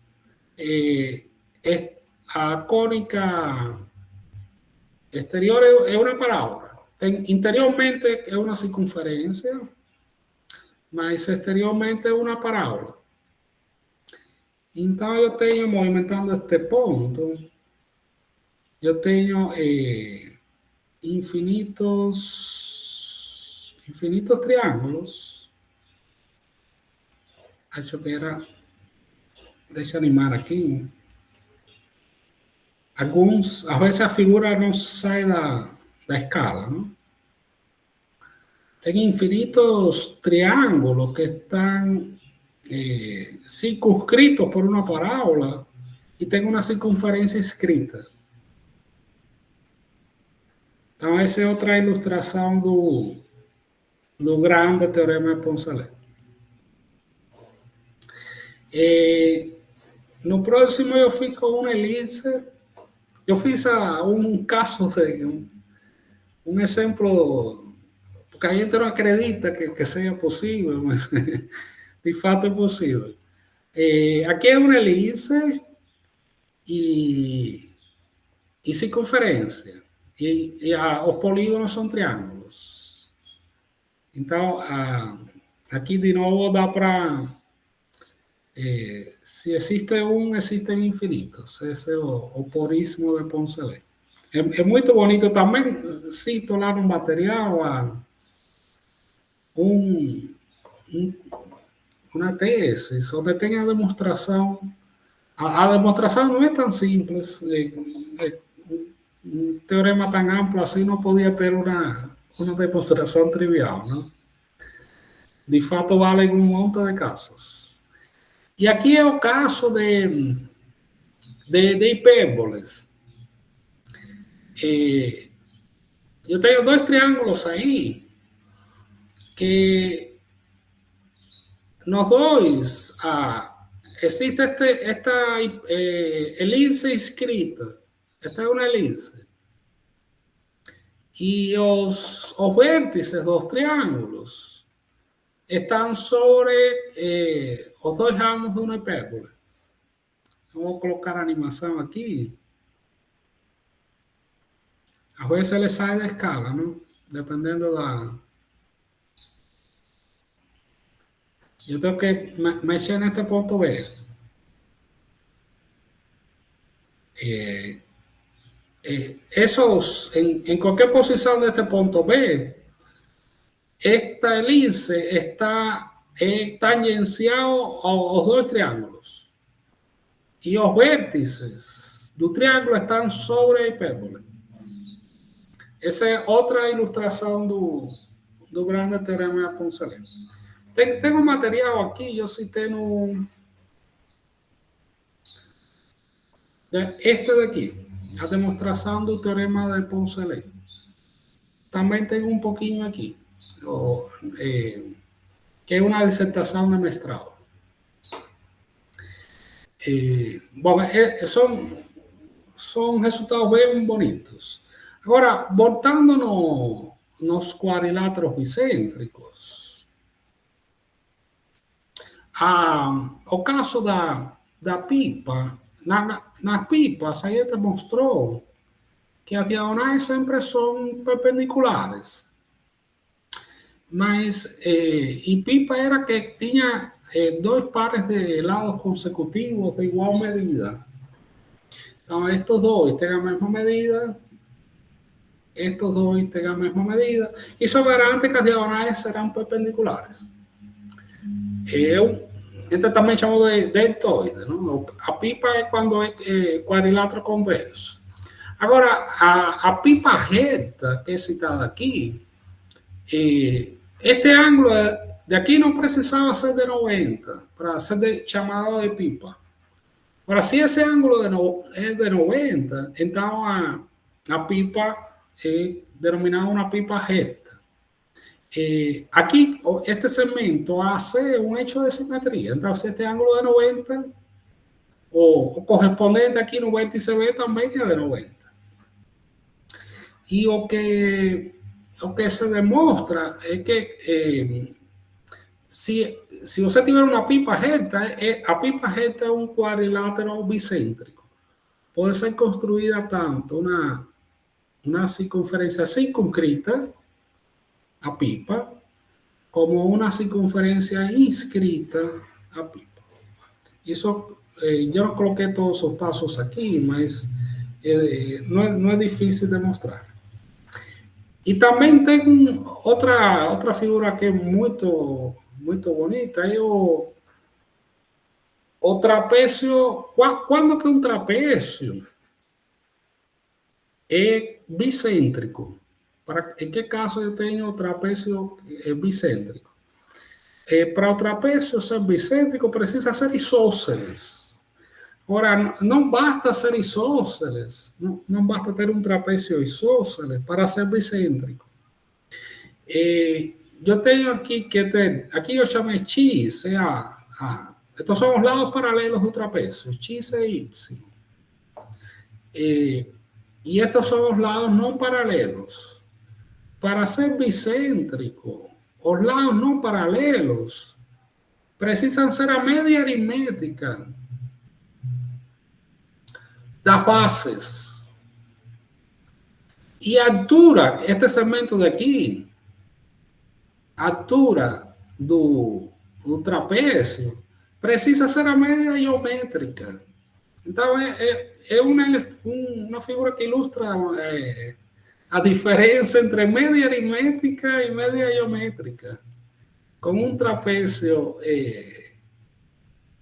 Speaker 1: a cônica exterior é uma parábola. Interiormente é uma circunferência, mas exteriormente é uma parábola. Então eu tenho, movimentando este ponto, yo tengo infinitos triángulos. Acho que era, deixa animar aquí. A veces la figura no sale da escala, ¿no? Tengo infinitos triángulos que están circunscritos por una parábola y tengo una circunferencia inscrita. Então, essa é outra ilustração do grande teorema de Poncelet. No próximo, eu fiz com uma elipse. Eu fiz um caso de um exemplo, porque a gente não acredita que seja possível, mas de fato é possível. Aqui é uma elipse e circunferência. Os polígonos são triângulos. Então, aqui de novo dá para... se existe existem infinitos. Esse é o porismo de Poncelet. É muito bonito. Também cito lá no material uma tese onde tem a demonstração. A demonstração não é tão simples. Un teorema tan amplio así no podía tener una demostración trivial, ¿no? De fato, vale un montón de casos. Y aquí es el caso de de hipérboles. Yo tengo dos triángulos ahí que nos doy existe esta elipse inscrita. Esta es una elipse. Y los vértices, los triángulos, están sobre los dos ramos de una hipérbole. Vamos a colocar animación aquí. A veces le sale de escala, ¿no? Dependiendo de la... Yo tengo que me eché en este punto B. En cualquier posición de este punto B, esta elipse está tangenciado a los dos triángulos. Y los vértices del triángulo están sobre la hipérbole. Esa es otra ilustración del grande teorema de Poncelet. Tengo material aquí, yo sí tengo este de aquí, la demostración del teorema de Poncelet. También tengo un poquito aquí, que es una disertación de maestrado. Bueno, son resultados bien bonitos. Agora, voltando nos cuadriláteros bicêntricos, o caso da pipa, nas pipas, aí demonstrou que as diagonais sempre são perpendiculares. Mas, e pipa era que tinha dois pares de lados consecutivos de igual medida. Então, estes dois têm a mesma medida, estes dois têm a mesma medida, isso garante que as diagonais serão perpendiculares. Este também chamamos de deltoide, não? A pipa é quando é quadrilátero convexo. Agora, a pipa reta, que é citada aqui, este ângulo de aqui não precisava ser de 90 para ser chamado de pipa. Agora, se esse ângulo é de 90, então a pipa é denominada uma pipa reta. Aquí, este segmento hace un hecho de simetría. Entonces, este ángulo de 90 o correspondiente aquí en un vértice B también es de 90. Y lo que se demuestra es que si usted tiene una pipa recta, a pipa recta es un cuadrilátero bicéntrico. Puede ser construida tanto una circunferencia circunscrita a pipa, como una circunferencia inscrita a pipa. Eso, yo no coloqué todos esos pasos aquí, mas no es difícil de mostrar. Y también tengo otra figura que es muy bonita, es o trapecio. ¿Cuándo que un trapecio es bicéntrico? ¿En qué caso yo tengo trapecio bicéntrico? Para o trapecio ser bicéntrico precisa ser isósceles. Ahora, no basta ser isósceles, no basta ter un trapecio isósceles para ser bicéntrico. Yo tengo aquí aquí yo llamé X, estos son los lados paralelos del trapecio, X e Y. Y estos son los lados no paralelos. Para ser bicéntrico, los lados no paralelos precisan ser a media aritmética das bases. Y altura, este segmento de aquí, altura do trapecio, precisa ser a media geométrica. Entonces, es una figura que ilustra a diferencia entre media aritmética y media geométrica, con un trapecio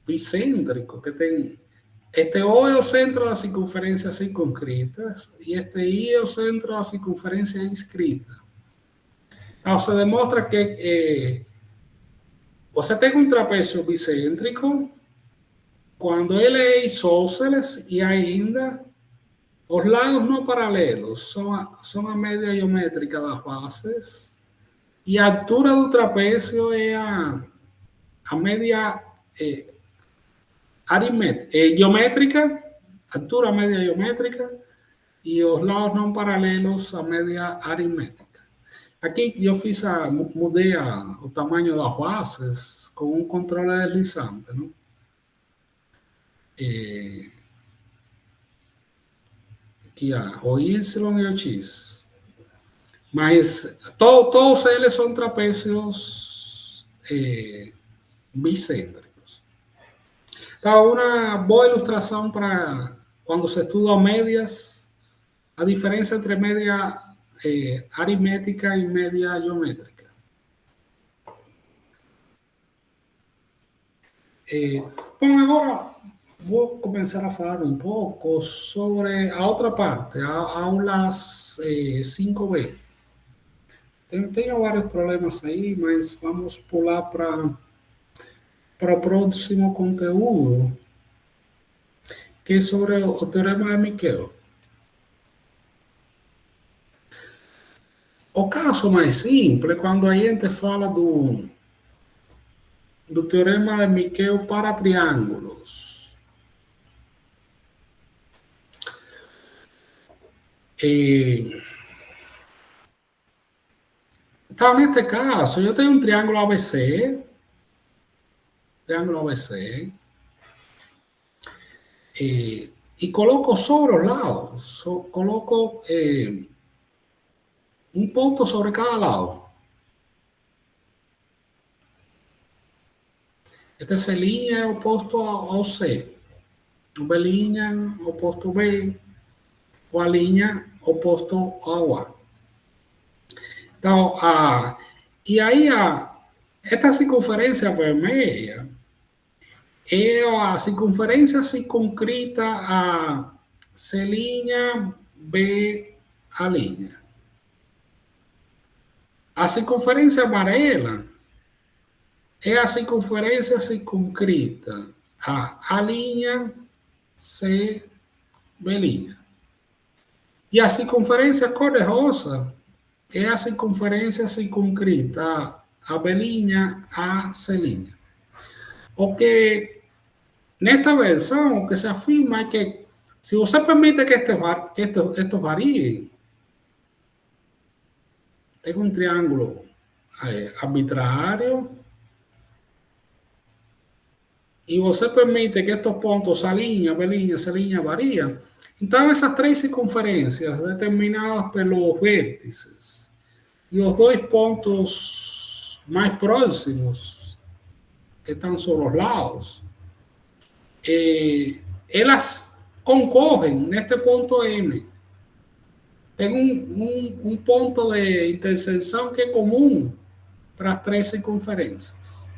Speaker 1: bicéntrico que tiene este O es el centro de las circunferencias circunscritas y este I es el centro de la circunferencia inscrita. Entonces, se demuestra que o sea, tengo un trapecio bicéntrico quando ele é isósceles e ainda os lados não paralelos são a média geométrica das bases e a altura do trapézio é a média geométrica, altura média geométrica e os lados não paralelos a média aritmética. Aqui eu mudei o tamanho das bases com um controle deslizante, não? Aqui o Y e o X. Mas todos eles são trapézios bicêntricos. Então, uma boa ilustração para quando se estuda médias, a diferença entre média aritmética e média geométrica. Bom, agora vou começar a falar um pouco sobre a outra parte, a aulas 5B. Tenho vários problemas aí, mas vamos pular para o próximo conteúdo, que é sobre o teorema de Miquel. O caso mais simples, quando a gente fala do teorema de Miquel para triângulos. Então, neste caso, eu tenho um triângulo ABC, e coloco sobre os lados, coloco um ponto sobre cada lado. Este C' é oposto ao C, o B' oposto ao B, o A' oposto ao A. Então, e aí esta circunferência vermelha é a circunferência circunscrita a C', B, A'. A circunferência amarela é a circunferência circunscrita a A', C, B'. E a circunferência cor-de-rosa é a circunferência circunscrita a B', A, C'. O que, nesta versão, o que se afirma é que se você permite que estos variem, tem um triângulo arbitrário, e você permite que estos pontos A', B', C' variem, então essas três circunferências determinadas pelos vértices e os dois pontos mais próximos que estão sobre os lados, elas concorrem neste ponto M. Tem um ponto de interseção que é comum para as três circunferências.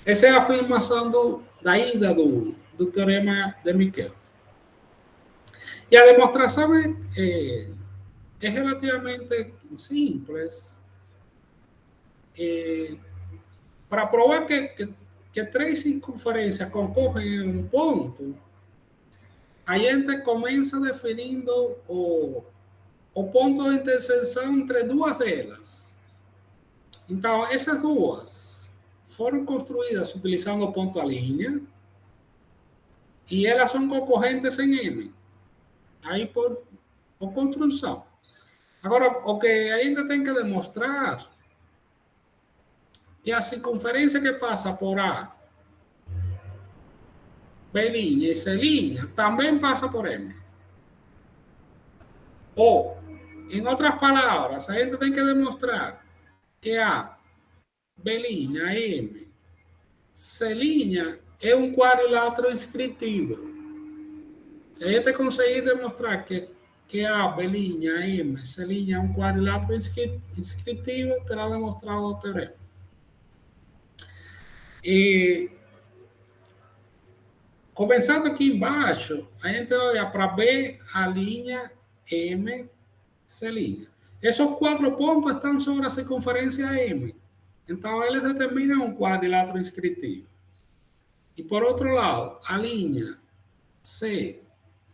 Speaker 1: Essa é a afirmação da ida do teorema de Miquel. E a demonstração é relativamente simples. Para provar que três circunferências concorrem em um ponto, a gente começa definindo o ponto de interseção entre duas delas. Então, essas duas foram construídas utilizando o ponto A', e elas são concorrentes em M. Aí por construção. Agora, o que ainda tem que demonstrar que a circunferência que passa por A, B' e C' também passa por M. Ou, em outras palavras, a gente tem que demonstrar que A, B', M, C' é um quadrilátero inscritível. Se a gente conseguir demonstrar que A, B', M, C' é um quadrilátero inscritível, terá demonstrado o teorema. E, começando aqui embaixo, a gente olha para B, A', M, C'. Esses quatro pontos estão sobre a circunferência M. Então, eles determinam um quadrilátero inscritivo. Y por otro lado, A', C,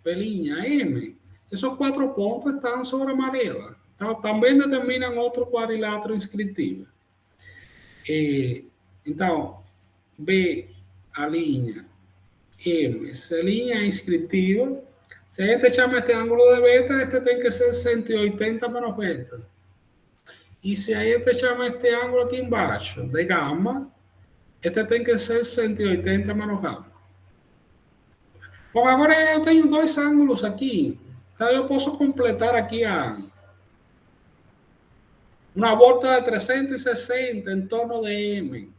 Speaker 1: B', M. Esos 4 puntos están sobre amarela. También determinan otro cuadrilátero inscriptivo. Então, B, A', M, C' inscriptivo. Se a gente chama este ángulo de beta, este tem que ser 180 menos beta. E se a gente chama este ángulo aqui embaixo de gama, este tem que ser 180 menos gama. Bom, agora eu tenho 2 ângulos aqui. Então eu posso completar aqui uma volta de 360 em torno de M.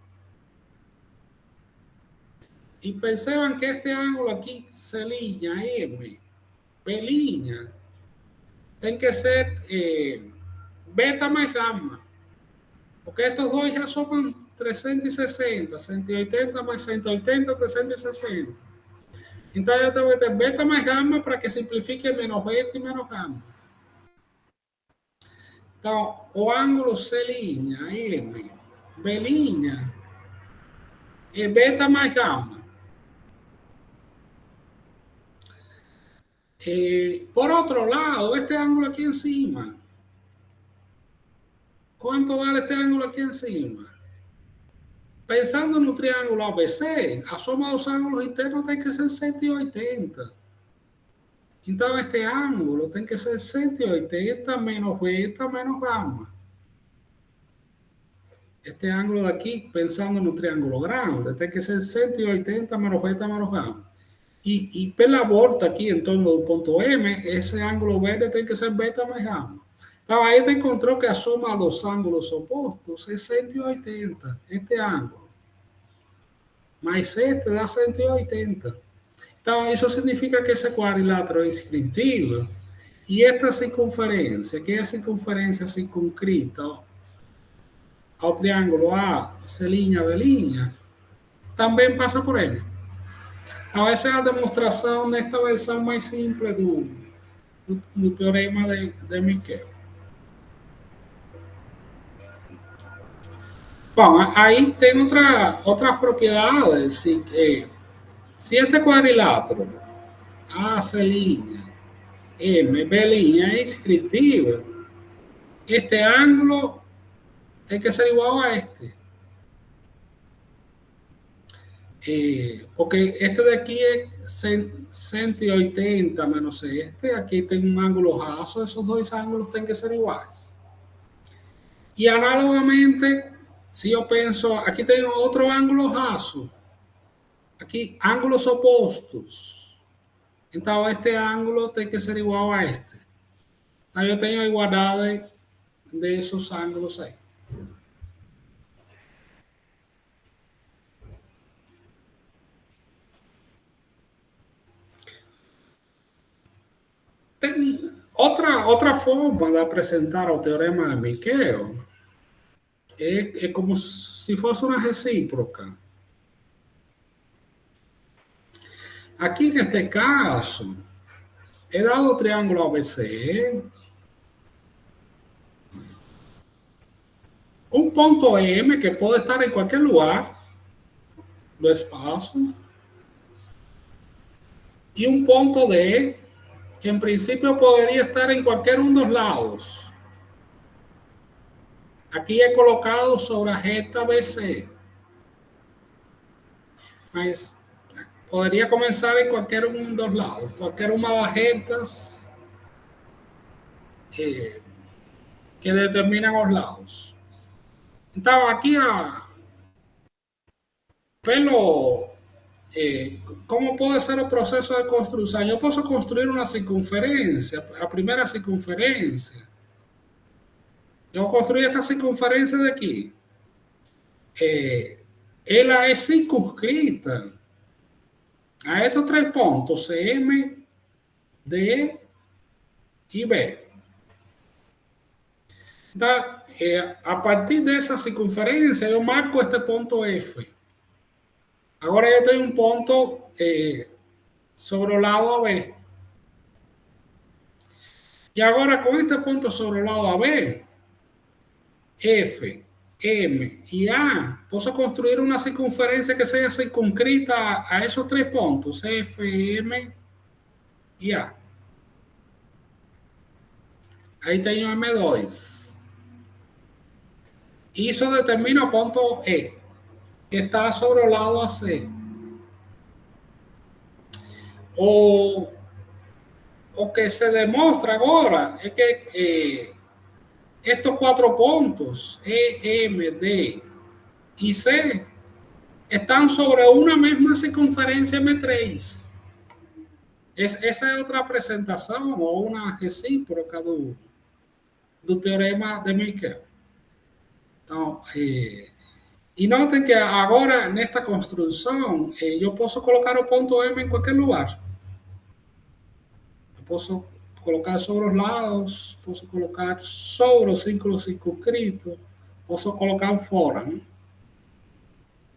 Speaker 1: E percebam que este ângulo aqui, C', M, B', tem que ser beta mais gama. Porque estos dois já somam 360, 180 mais 180, 360. Então eu tenho que ter beta mais gama para que simplifique menos beta e menos gama. Então, o ângulo C', M, B' é beta mais gama. Por otro lado, este ángulo aquí encima, ¿cuánto vale este ángulo aquí encima? Pensando en un triángulo ABC, a suma de los ángulos internos tiene que ser 180. Entonces este ángulo tiene que ser 180 menos beta menos gamma. Este ángulo de aquí, pensando en un triángulo grande, tiene que ser 180 menos beta menos gamma. Y per la volta aquí en torno del punto M, ese ángulo verde tiene que ser beta más gamma. Então, aí te encontrou que a soma dos ângulos opostos é 180, este ângulo. Mas este dá 180. Então, isso significa que esse quadrilátero é inscritivo. E esta circunferência, que é a circunferência circunscrita ao triângulo A, C', B', também passa por M. Então, essa é a demonstração nesta versão mais simples do teorema de Miquel. Bom, aí tem outras propriedades. Se este quadrilátero A, C', M, B' é inscritivo, este ângulo tem que ser igual a este. Porque este de aquí es 180 menos este, aquí tengo un ángulo raso, esos dos ángulos tienen que ser iguales. Y análogamente, si yo pienso, aquí tengo otro ángulo raso, aquí ángulos opuestos, entonces este ángulo tiene que ser igual a este. Entonces yo tengo igualdad de esos ángulos ahí. Tem outra forma de apresentar o teorema de Miquel é como se fosse uma recíproca. Aqui, neste caso, é dado o triângulo ABC, um ponto M, que pode estar em qualquer lugar do espaço, e um ponto D, que en principio podría estar en cualquier uno de los lados. Aquí he colocado sobre la recta BC. Mas podría comenzar en cualquier uno de los lados, cualquier una de las rectas que determinan los lados. Entonces aquí ¿cómo puede ser el proceso de construcción? Yo puedo construir una circunferencia, la primera circunferencia. Yo construí esta circunferencia de aquí. Ella es circunscrita a estos 3 puntos, CM, D y B. Entonces, a partir de esa circunferencia, yo marco este punto F. Ahora yo tengo un punto sobre el lado AB. Y ahora con este punto sobre el lado AB, F, M y A, posso construir una circunferencia que sea circunscrita a esos tres puntos, F, M y A. Ahí tengo M2. Isso determina o ponto E, que está sobre o lado AC. O que se demonstra agora é que estos cuatro puntos, E, M, D y C, están sobre una misma circunferencia M3. Esa es otra presentación o una recíproca do teorema de Miquel. Então, e notem que agora, nesta construção, eu posso colocar o ponto M em qualquer lugar. Eu posso colocar sobre os lados, posso colocar sobre o círculo circunscrito, posso colocar fora, né?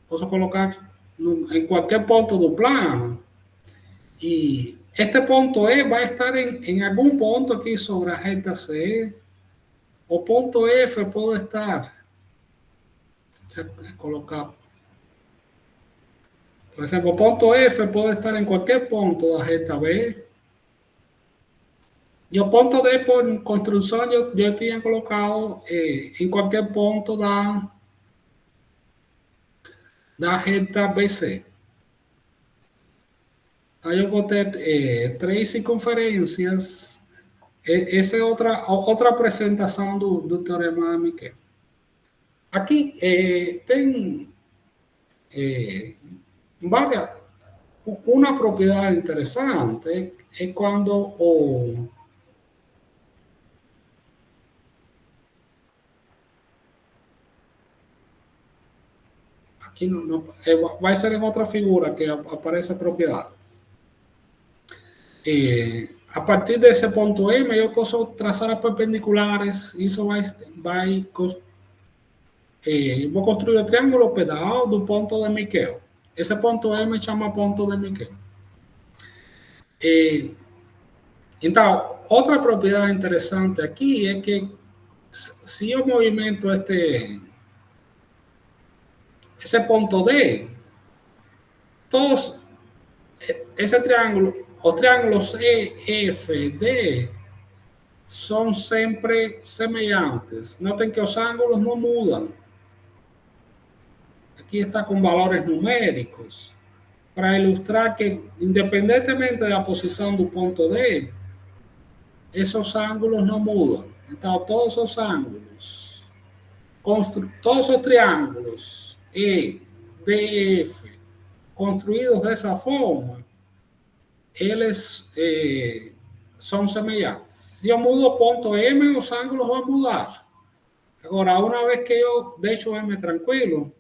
Speaker 1: Posso colocar em qualquer ponto do plano. E este ponto E vai estar em algum ponto aqui sobre a reta C. O ponto F pode estar, deixa eu colocar, por exemplo, o ponto F pode estar em qualquer ponto da reta B. E o ponto D, por construção, eu tinha colocado em qualquer ponto da reta BC. Então, eu vou ter três circunferências. Essa é outra apresentação do teorema de Miquel. Aqui tem várias. Uma propriedade interessante é quando aqui vai ser em outra figura que aparece a propriedade. A partir desse ponto M, eu posso traçar as perpendiculares. Isso vou construir o triângulo pedal do ponto de Miquel. Esse ponto M chama ponto de Miquel. Então, outra propriedade interessante aqui é que se eu movimento esse ponto D, esse triângulo, os triângulos E, F, D são sempre semelhantes. Notem que os ângulos não mudam. Aqui está com valores numéricos para ilustrar que, independentemente da posição do ponto D, esses ângulos não mudam. Então, todos os ângulos, todos os triângulos E, D, F, construídos dessa forma, eles são semelhantes. Se eu mudo o ponto M, os ângulos vão mudar. Agora, uma vez que eu deixo o M tranquilo,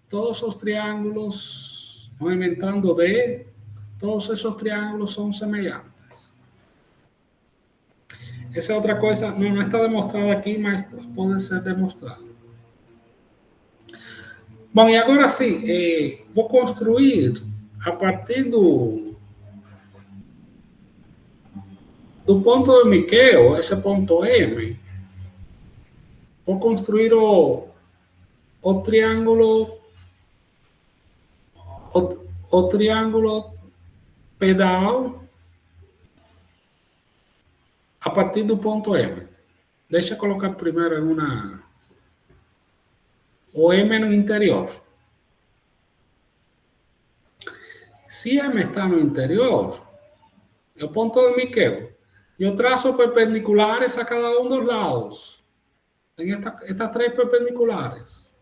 Speaker 1: todos os triângulos, movimentando D, todos esses triângulos são semelhantes. Essa é outra coisa, não está demonstrada aqui, mas pode ser demonstrada. Bom, e agora sim, vou construir a partir do ponto de Miquel, esse ponto M, vou construir o triângulo pedal a partir do ponto M. Deixa eu colocar primeiro o M no interior. Se M está no interior, é o ponto de Miquel. Eu traço perpendiculares a cada um dos lados. Tem estas três perpendiculares.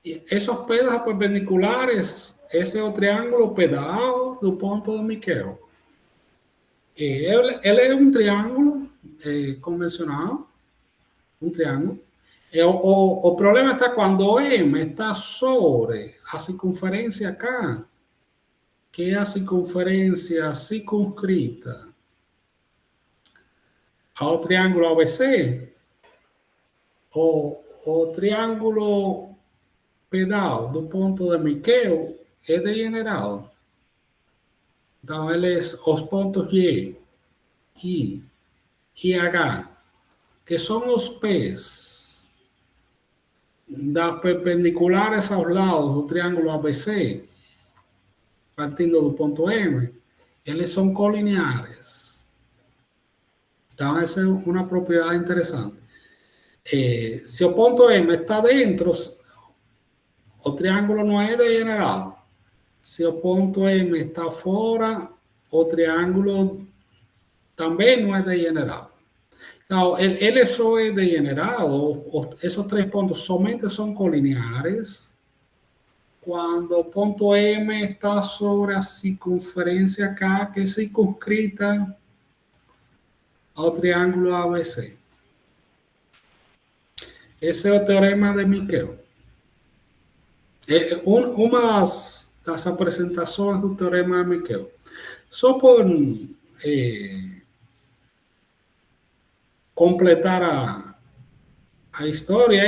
Speaker 1: E esses pedaços perpendiculares, esse é o triângulo pedal do ponto de Miquel. Ele é um triângulo convencional, um triângulo. O problema está quando o M está sobre a circunferência K, que é a circunferência circunscrita ao triângulo ABC, o triângulo pedal do ponto de Miquel é degenerado. Então, os pontos G, I e H, que son os pés das perpendiculares aos lados do triângulo ABC, partindo do ponto M, eles são colineares. Então, essa é uma propriedade interessante. Se o ponto M está dentro, o triângulo não é degenerado. Se o ponto M está fora, o triângulo também não é degenerado. Então, ele só é degenerado, esses três pontos somente são colineares quando o ponto M está sobre a circunferência K, que é circunscrita ao triângulo ABC. Esse é o teorema de Miquel. É uma das apresentações do teorema de Miquel. Só por completar a história,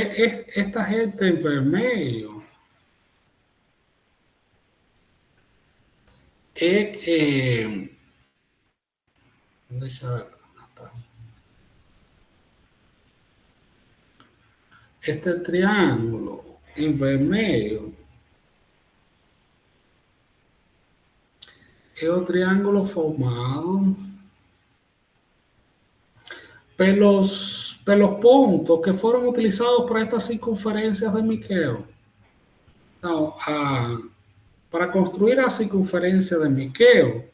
Speaker 1: esta gente em vermelho deixa eu ver. Tá. Este triângulo em vermelho é o triângulo formado pelos pontos que foram utilizados para estas circunferências de Miquel. Então, para construir a circunferência de Miquel,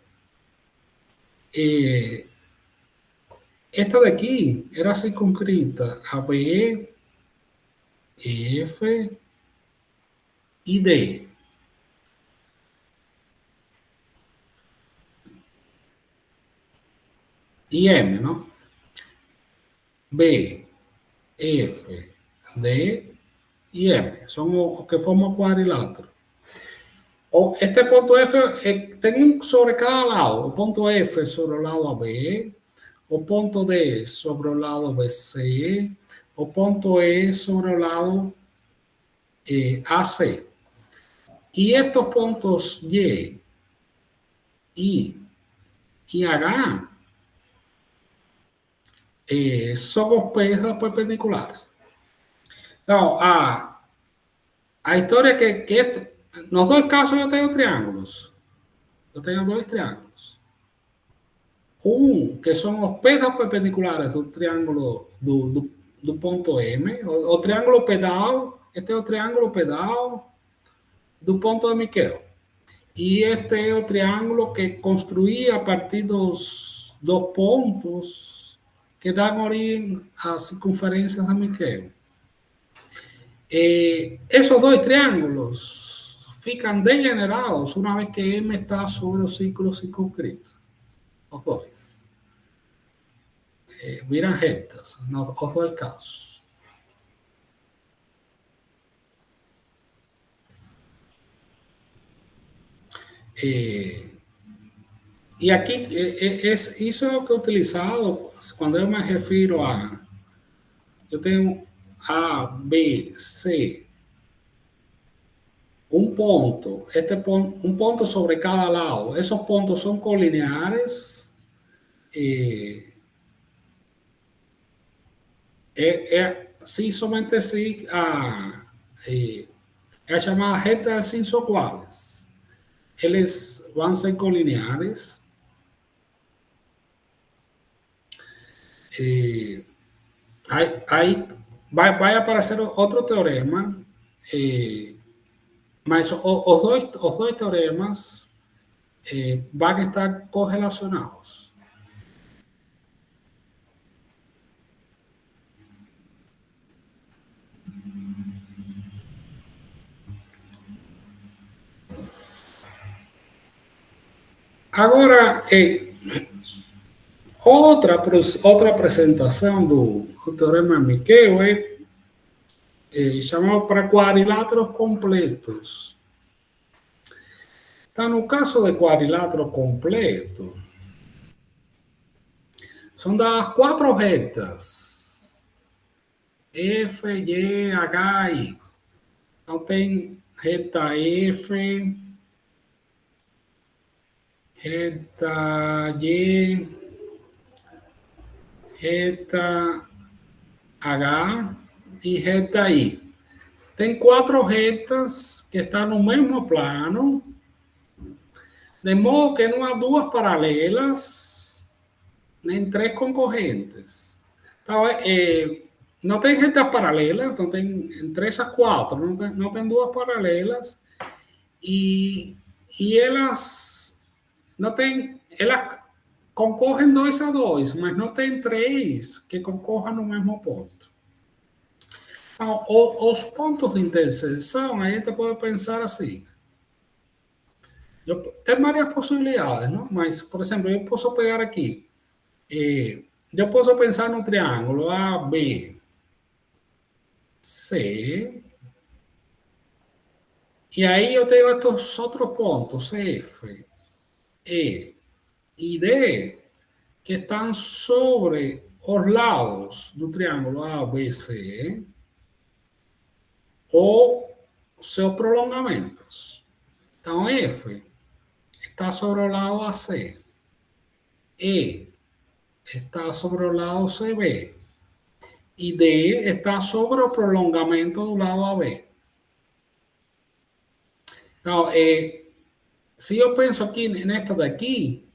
Speaker 1: esta daqui era circunscrita a B, F e D. E M, não? B, F, D e M. São os que formam o quadrilátero. Este ponto F tem um sobre cada lado. O ponto F sobre o lado AB, o ponto D sobre o lado BC, o ponto E sobre o lado AC. E estes pontos Y, I e H são os pés perpendiculares. Então, a história é que nos dois casos eu tenho triângulos. Eu tenho dois triângulos. Um, que são os pés perpendiculares do triângulo do ponto M, o triângulo pedal, este é o triângulo pedal do ponto de Miquel. E este é o triângulo que construí a partir dos pontos que dão origem às circunferências de Miquel. Esos dois triángulos ficam degenerados uma vez que M está sobre o círculo circunscrito. Os dois. Viram retas, nos dois casos. E aqui, isso é o que é utilizado quando eu me refiro a... Eu tenho A, B, C, um ponto, um ponto sobre cada lado. Esses pontos são colineares. Sí, somente sí, é chamada retas isoquales. Eles vão ser colineares. Aí vai aparecer outro teorema, mas os dois teoremas vão estar correlacionados. Agora, outra apresentação do teorema de Miquel é chamado para quadriláteros completos. Então, no caso de quadrilátero completo, são das quatro retas, F, Y, H, I. Então, tem reta F, reta Y, reta H e reta I. Tem quatro retas que estão no mesmo plano, de modo que não há duas paralelas, nem três concorrentes. Então, não tem retas paralelas, não tem entre essas quatro, não tem duas paralelas, e elas não tem, elas concorrem 2 a 2, mas não tem três que concorram no mesmo ponto. Então, os pontos de interseção, a gente pode pensar assim. Tem várias possibilidades, não? Mas, por exemplo, eu posso pegar aqui, eu posso pensar no triângulo A, B, C, e aí eu tenho estes outros pontos, F, E e D, que estão sobre os lados do triângulo A, B, C, ou seus prolongamentos. Então, F está sobre o lado AC, E está sobre o lado CB, e D está sobre o prolongamento do lado AB. Então, se eu penso aqui nesta daqui,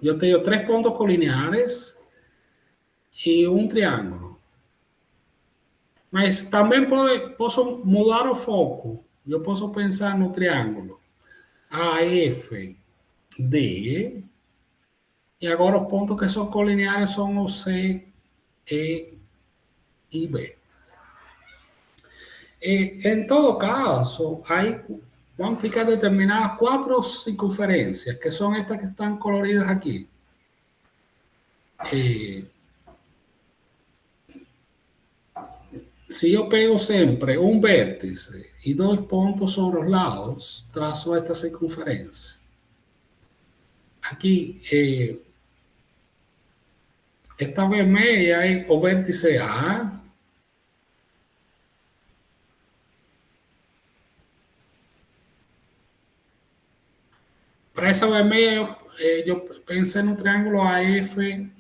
Speaker 1: eu tenho 3 pontos colineares e um triângulo. Mas também posso mudar o foco. Eu posso pensar no triângulo AFD, e agora os pontos que são colineares são o C, E e B. Em todo caso, aí vão ficar determinadas 4 circunferências, que são estas que estão coloridas aqui. Se eu pego sempre um vértice e 2 pontos sobre os lados, traço esta circunferência. Aqui, esta vermelha é o vértice A. Para essa vermelha, eu pensei no triângulo AFD.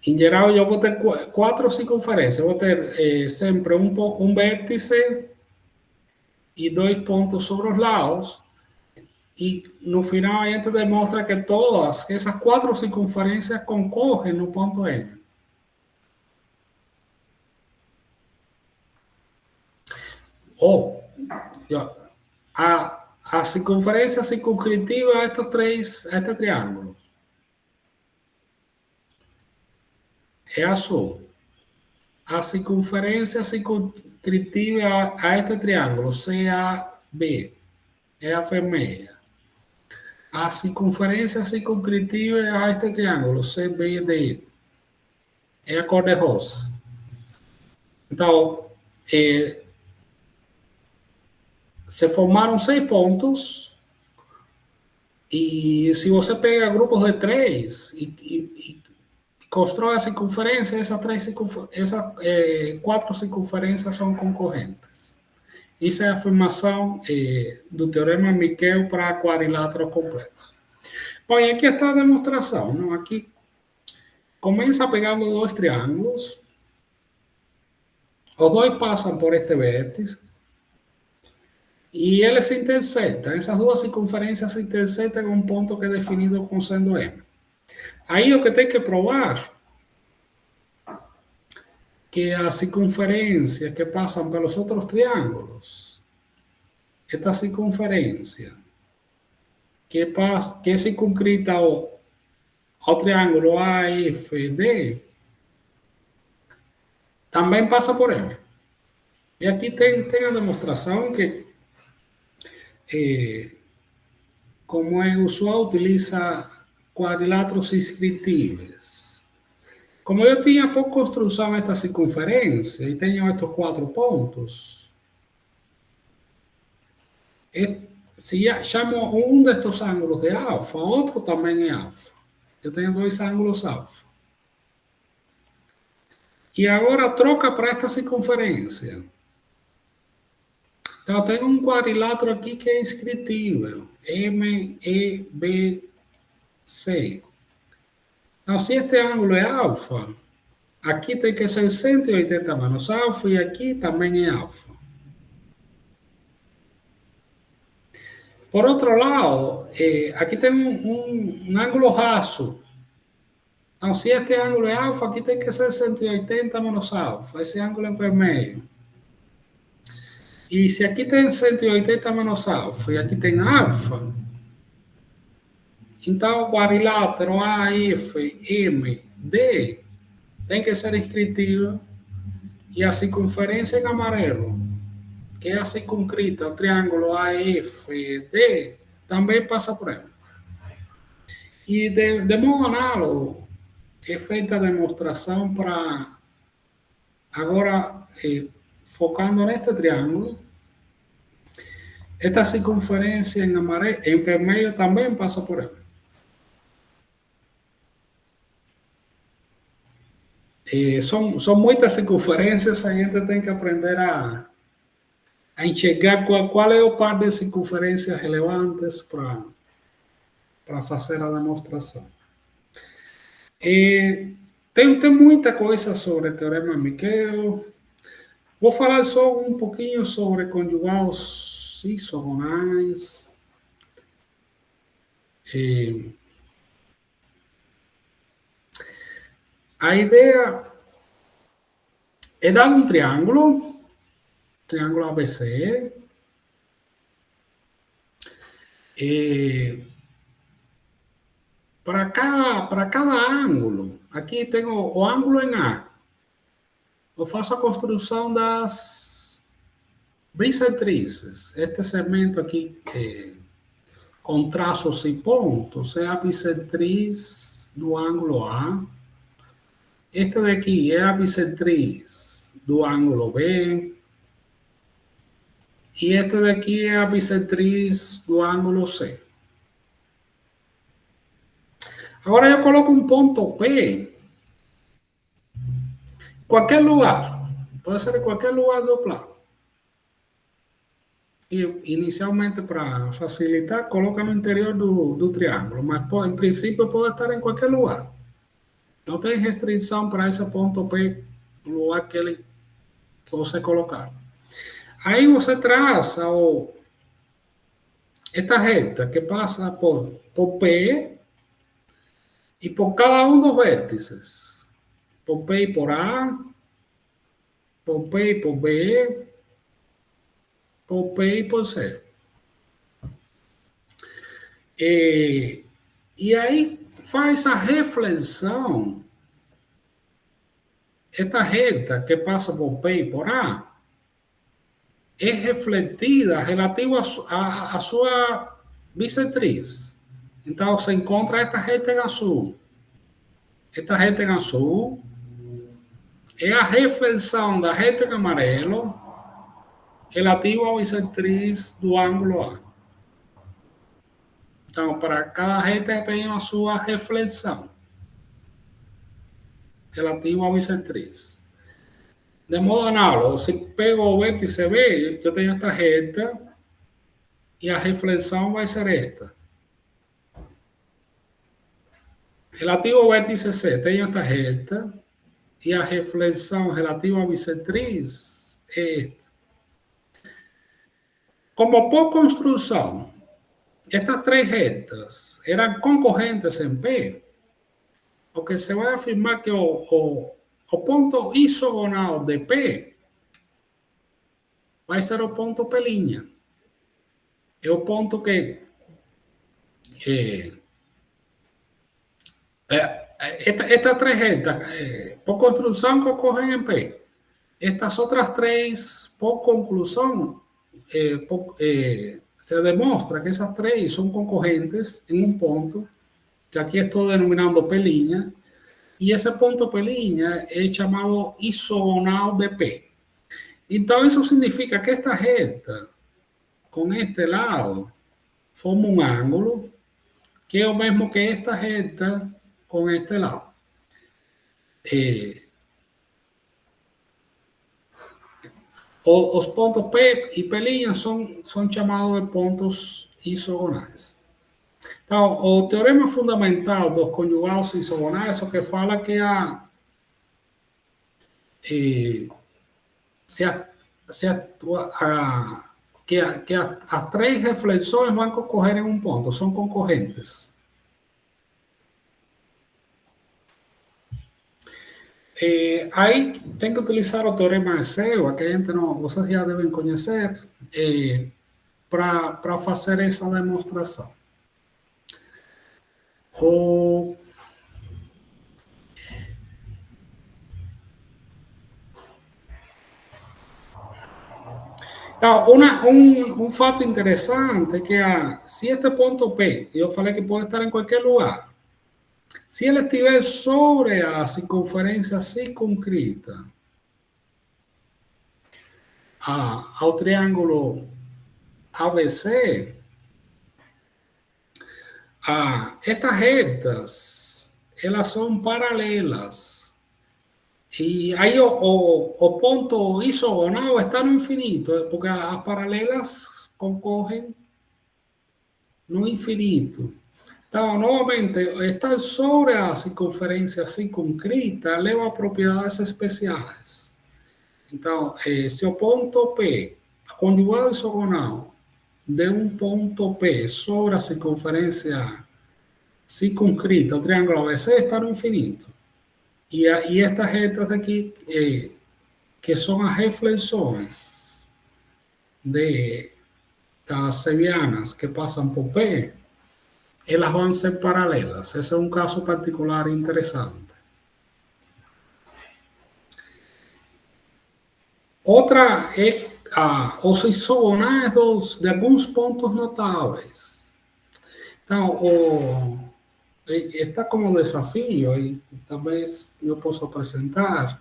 Speaker 1: Em geral, eu vou ter 4 circunferências. Eu vou ter sempre um vértice e 2 pontos sobre os lados. E no final, a gente demonstra que todas essas 4 circunferências concorrem no ponto M. Ou a circunferência circunscritiva a este triângulo é azul. A circunferência circunscritiva a este triângulo, CAB, é a vermelha. A circunferência circunscritiva a este triângulo, CBD, é a cor de rosa. Então, se formaram 6 pontos, e se você pega grupos de 3 e constrói a circunferência, essas 4 circunferências são concorrentes. Isso é a afirmação do teorema Miquel para quadriláteros completos. Bom, e aqui está a demonstração. Não? Aqui começa pegando 2 triângulos, os 2 passam por este vértice, e eles se intersetam. Essas 2 circunferências se intersetam em um ponto que é definido como sendo M. Aí o que tem que provar que as circunferências que passam pelos outros triângulos, esta circunferência que é circunscrita ao triângulo AFD, também passa por M. E aqui tem a demonstração que, como é usual, utiliza quadriláteros inscritíveis. Como eu tinha por construção esta circunferência e tenho estes 4 pontos, se chamo um destes ângulos de alfa, outro também é alfa. Eu tenho 2 ângulos alfa. E agora troca para esta circunferência. Então, tem um quadrilátero aqui que é inscritível. MEBC. Então, se este ângulo é alfa, aqui tem que ser 180 menos alfa e aqui também é alfa. Por outro lado, aqui tem um ângulo raso. Então, se este ângulo é alfa, aqui tem que ser 180 menos alfa. Esse ângulo é vermelho. E se aqui tem 180 menos alfa e aqui tem alfa, então o quadrilátero AFMD tem que ser inscritível e a circunferência em amarelo, que é a circunscrita, o triângulo AFD, também passa por ela. E de modo análogo, é feita a demonstração para, agora, focando neste triângulo, esta circunferência em amarelo, em vermelho também passa por ela. São muitas circunferências, a gente tem que aprender a enxergar qual é o par de circunferências relevantes para fazer a demonstração. Tem muita coisa sobre o teorema de Miquel. Vou falar só um pouquinho sobre conjugados isogonais. A ideia é dar um triângulo ABC, para cada ângulo, aqui tem o ângulo em A, eu faço a construção das bissetrizes. Este segmento aqui, com traços e pontos, é a bissetriz do ângulo A. Este daqui é a bissetriz do ângulo B. E este daqui é a bissetriz do ângulo C. Agora eu coloco um ponto P em qualquer lugar. Pode ser em qualquer lugar do plano. E inicialmente, para facilitar, coloca no interior do triângulo. Mas, em princípio, pode estar em qualquer lugar. Não tem restrição para esse ponto P no lugar que você colocar. Aí você traça esta reta que passa por P e por cada um dos vértices. Por P e por A, por P e por B, por P e por C. E aí faz a reflexão. Esta reta que passa por P e por A é refletida relativa a sua bissetriz. Então, você encontra esta reta em azul. Esta reta em azul é a reflexão da reta em amarelo relativa à bissetriz do ângulo A. Então, para cada reta tem a sua reflexão relativa à bissetriz. De modo análogo, se pego o vértice B, eu tenho esta reta e a reflexão vai ser esta. Relativo ao vértice C, tenho esta reta e a reflexão relativa à bissetriz é esta. Como por construção, estas três retas eram concorrentes em P, o que se vai afirmar que o ponto isogonal de P vai ser o ponto P'. É o ponto que estas três retas, por construção, que ocorrem em P. Estas outras três, por conclusão, se demonstra que essas três são concorrentes em um ponto, que aqui estou denominando P', e esse ponto P' é chamado isogonal de P. Então, isso significa que esta reta, com este lado, forma um ângulo, que é o mesmo que esta reta com este lado. os pontos P e P' são chamados de pontos isogonais. Então, o teorema fundamental dos conjugados isogonais é o que fala que as três reflexões vão concorrer em um ponto, são concorrentes. Aí tem que utilizar o teorema de Seva, que a gente não, vocês já devem conhecer, para fazer essa demonstração. Então, um fato interessante é que se este ponto P, eu falei que pode estar em qualquer lugar, se ele estiver sobre a circunferência circunscrita ao triângulo ABC, estas retas, elas são paralelas. E aí o ponto isogonal está no infinito, porque as paralelas concorrem no infinito. Então, novamente, estar sobre a circunferência circunscrita leva a propriedades especiais. Então, se o ponto P, conjugado isogonal, de um ponto P sobre a circunferência circunscrita, o triângulo ABC está no infinito. E estas retas aqui, que são as reflexões das sevianas que passam por P, elas vão ser paralelas. Esse é um caso particular interessante. Outra é os isogonais de alguns pontos notáveis. Então, está como desafio, e talvez eu possa apresentar,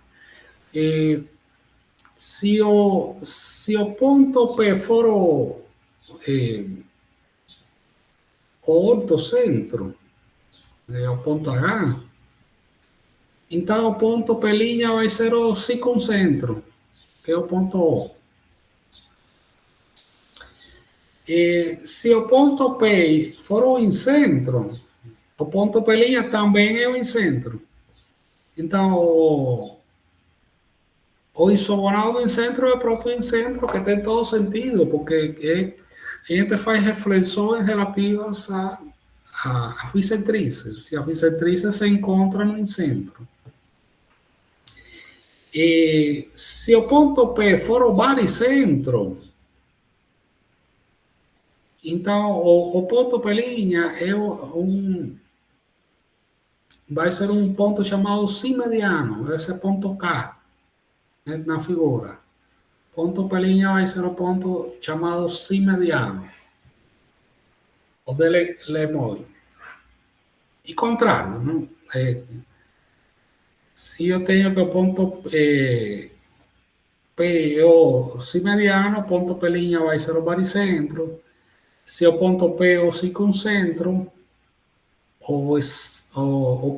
Speaker 1: se o ponto P for o ortocentro, o ponto H, então o ponto P' vai ser o circuncentro, que é o ponto O. Se o ponto P for o incentro, o ponto P' também é o incentro. Então, o isogonal do incentro é o próprio incentro, que tem todo sentido, porque a gente faz reflexões relativas a bissetrices, se a bissetriz se encontra no incentro. E se o ponto P for o baricentro, então o ponto P' vai ser um ponto chamado simediano, esse é ponto K, né, na figura. Ponto P' vai ser o ponto chamado simediano, o de Lemoyne. E contrário, não? Se eu tenho que o ponto P é o simediano, o ponto P' vai ser o baricentro. Se o ponto P é o circuncentro, o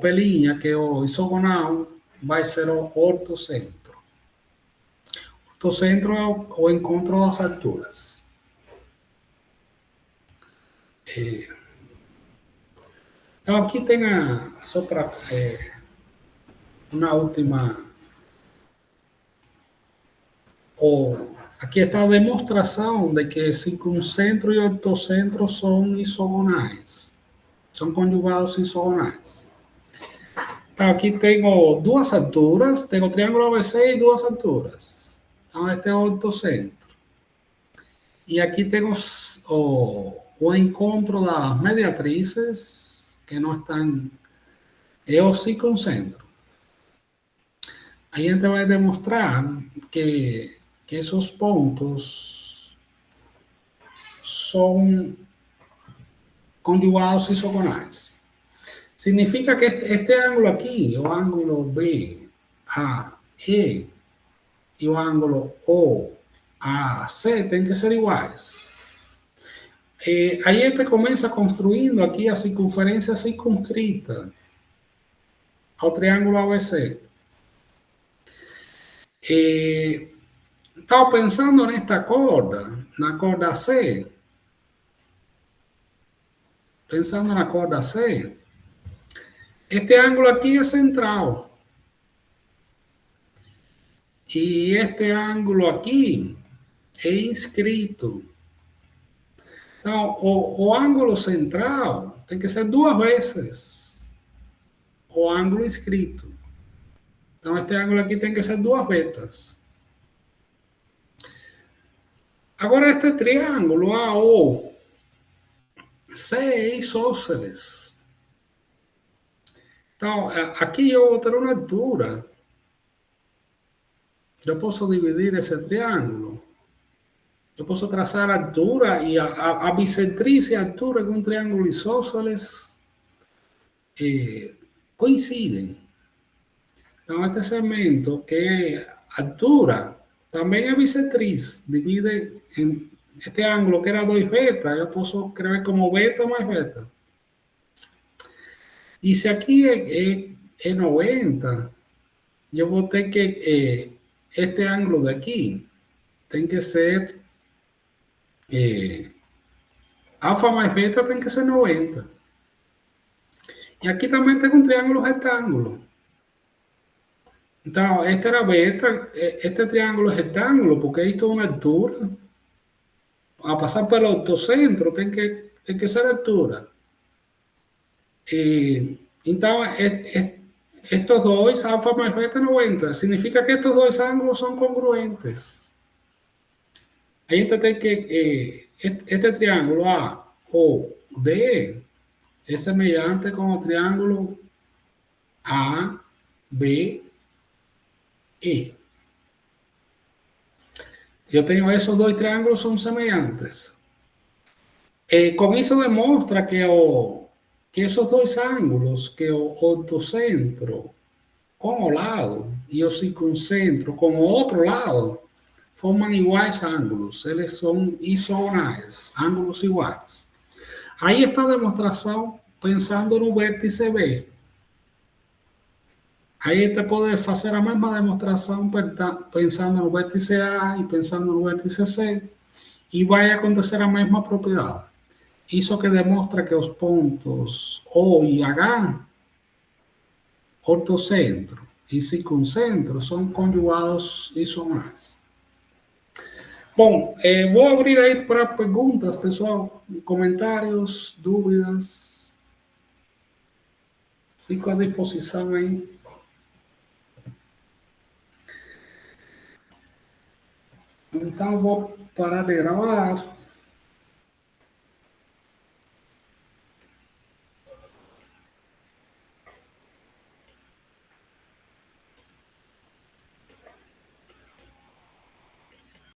Speaker 1: P', que é o isogonal, vai ser o ortocentro. O ortocentro é o encontro das alturas. Então, aqui tem só para uma última. Aqui está a demonstração de que circuncentro e ortocentro são isogonais. São conjugados isogonais. Então, aqui tenho duas alturas, tenho o triângulo ABC e duas alturas. Então, este é o ortocentro. E aqui temos o encontro das mediatrices, que não estão, é o circuncentro. Aí a gente vai demonstrar que esses pontos são conjugados isogonais. Significa que este ângulo aqui, o ângulo BAE, e o ângulo OAC tem que ser iguais. Aí a gente começa construindo aqui a circunferência circunscrita ao triângulo ABC. Estaba pensando en esta corda C, pensando en la corda C. Este ángulo aquí es centrado y este ángulo aquí es inscrito. Então, o ângulo central tem que ser duas vezes o ângulo inscrito. Então, este ângulo aqui tem que ser duas vetas. Agora, este triângulo AO, C é isósceles. Então, aqui eu vou ter uma altura. Eu posso dividir esse triângulo. Eu posso traçar a altura e a bissetriz e a altura de um triângulo isósceles coincidem. Então, este segmento, que é altura, também é bissetriz, divide em este ângulo que era 2 beta, eu posso escrever como beta mais beta. E se aqui é 90, eu vou ter que, este ângulo daqui tem que ser, alfa mais beta tem que ser 90. E aqui também tem um triângulo retângulo. Então, esta era beta, este triângulo é retângulo, porque isto é uma altura. A passar pelo ortocentro tem que ser altura. Então, estes dois, alfa mais beta 90, significa que estes dois ângulos são congruentes. A gente tem que, este triângulo A ou D é semelhante com o triângulo A, B, E. Eu tenho esses dois triângulos são semelhantes. Com isso demonstra que esses dois ângulos, que o ortocentro com o lado e o circuncentro com o outro lado, formam iguais ângulos. Eles são isonais, ângulos iguais. Aí está a demonstração pensando no vértice B. Aí você pode fazer a mesma demonstração pensando no vértice A e pensando no vértice C, e vai acontecer a mesma propriedade. Isso que demonstra que os pontos O e H, ortocentro e circuncentro, são conjugados isonais. Bom, vou abrir aí para perguntas, pessoal, comentários, dúvidas. Fico à disposição aí. Então, vou parar de gravar.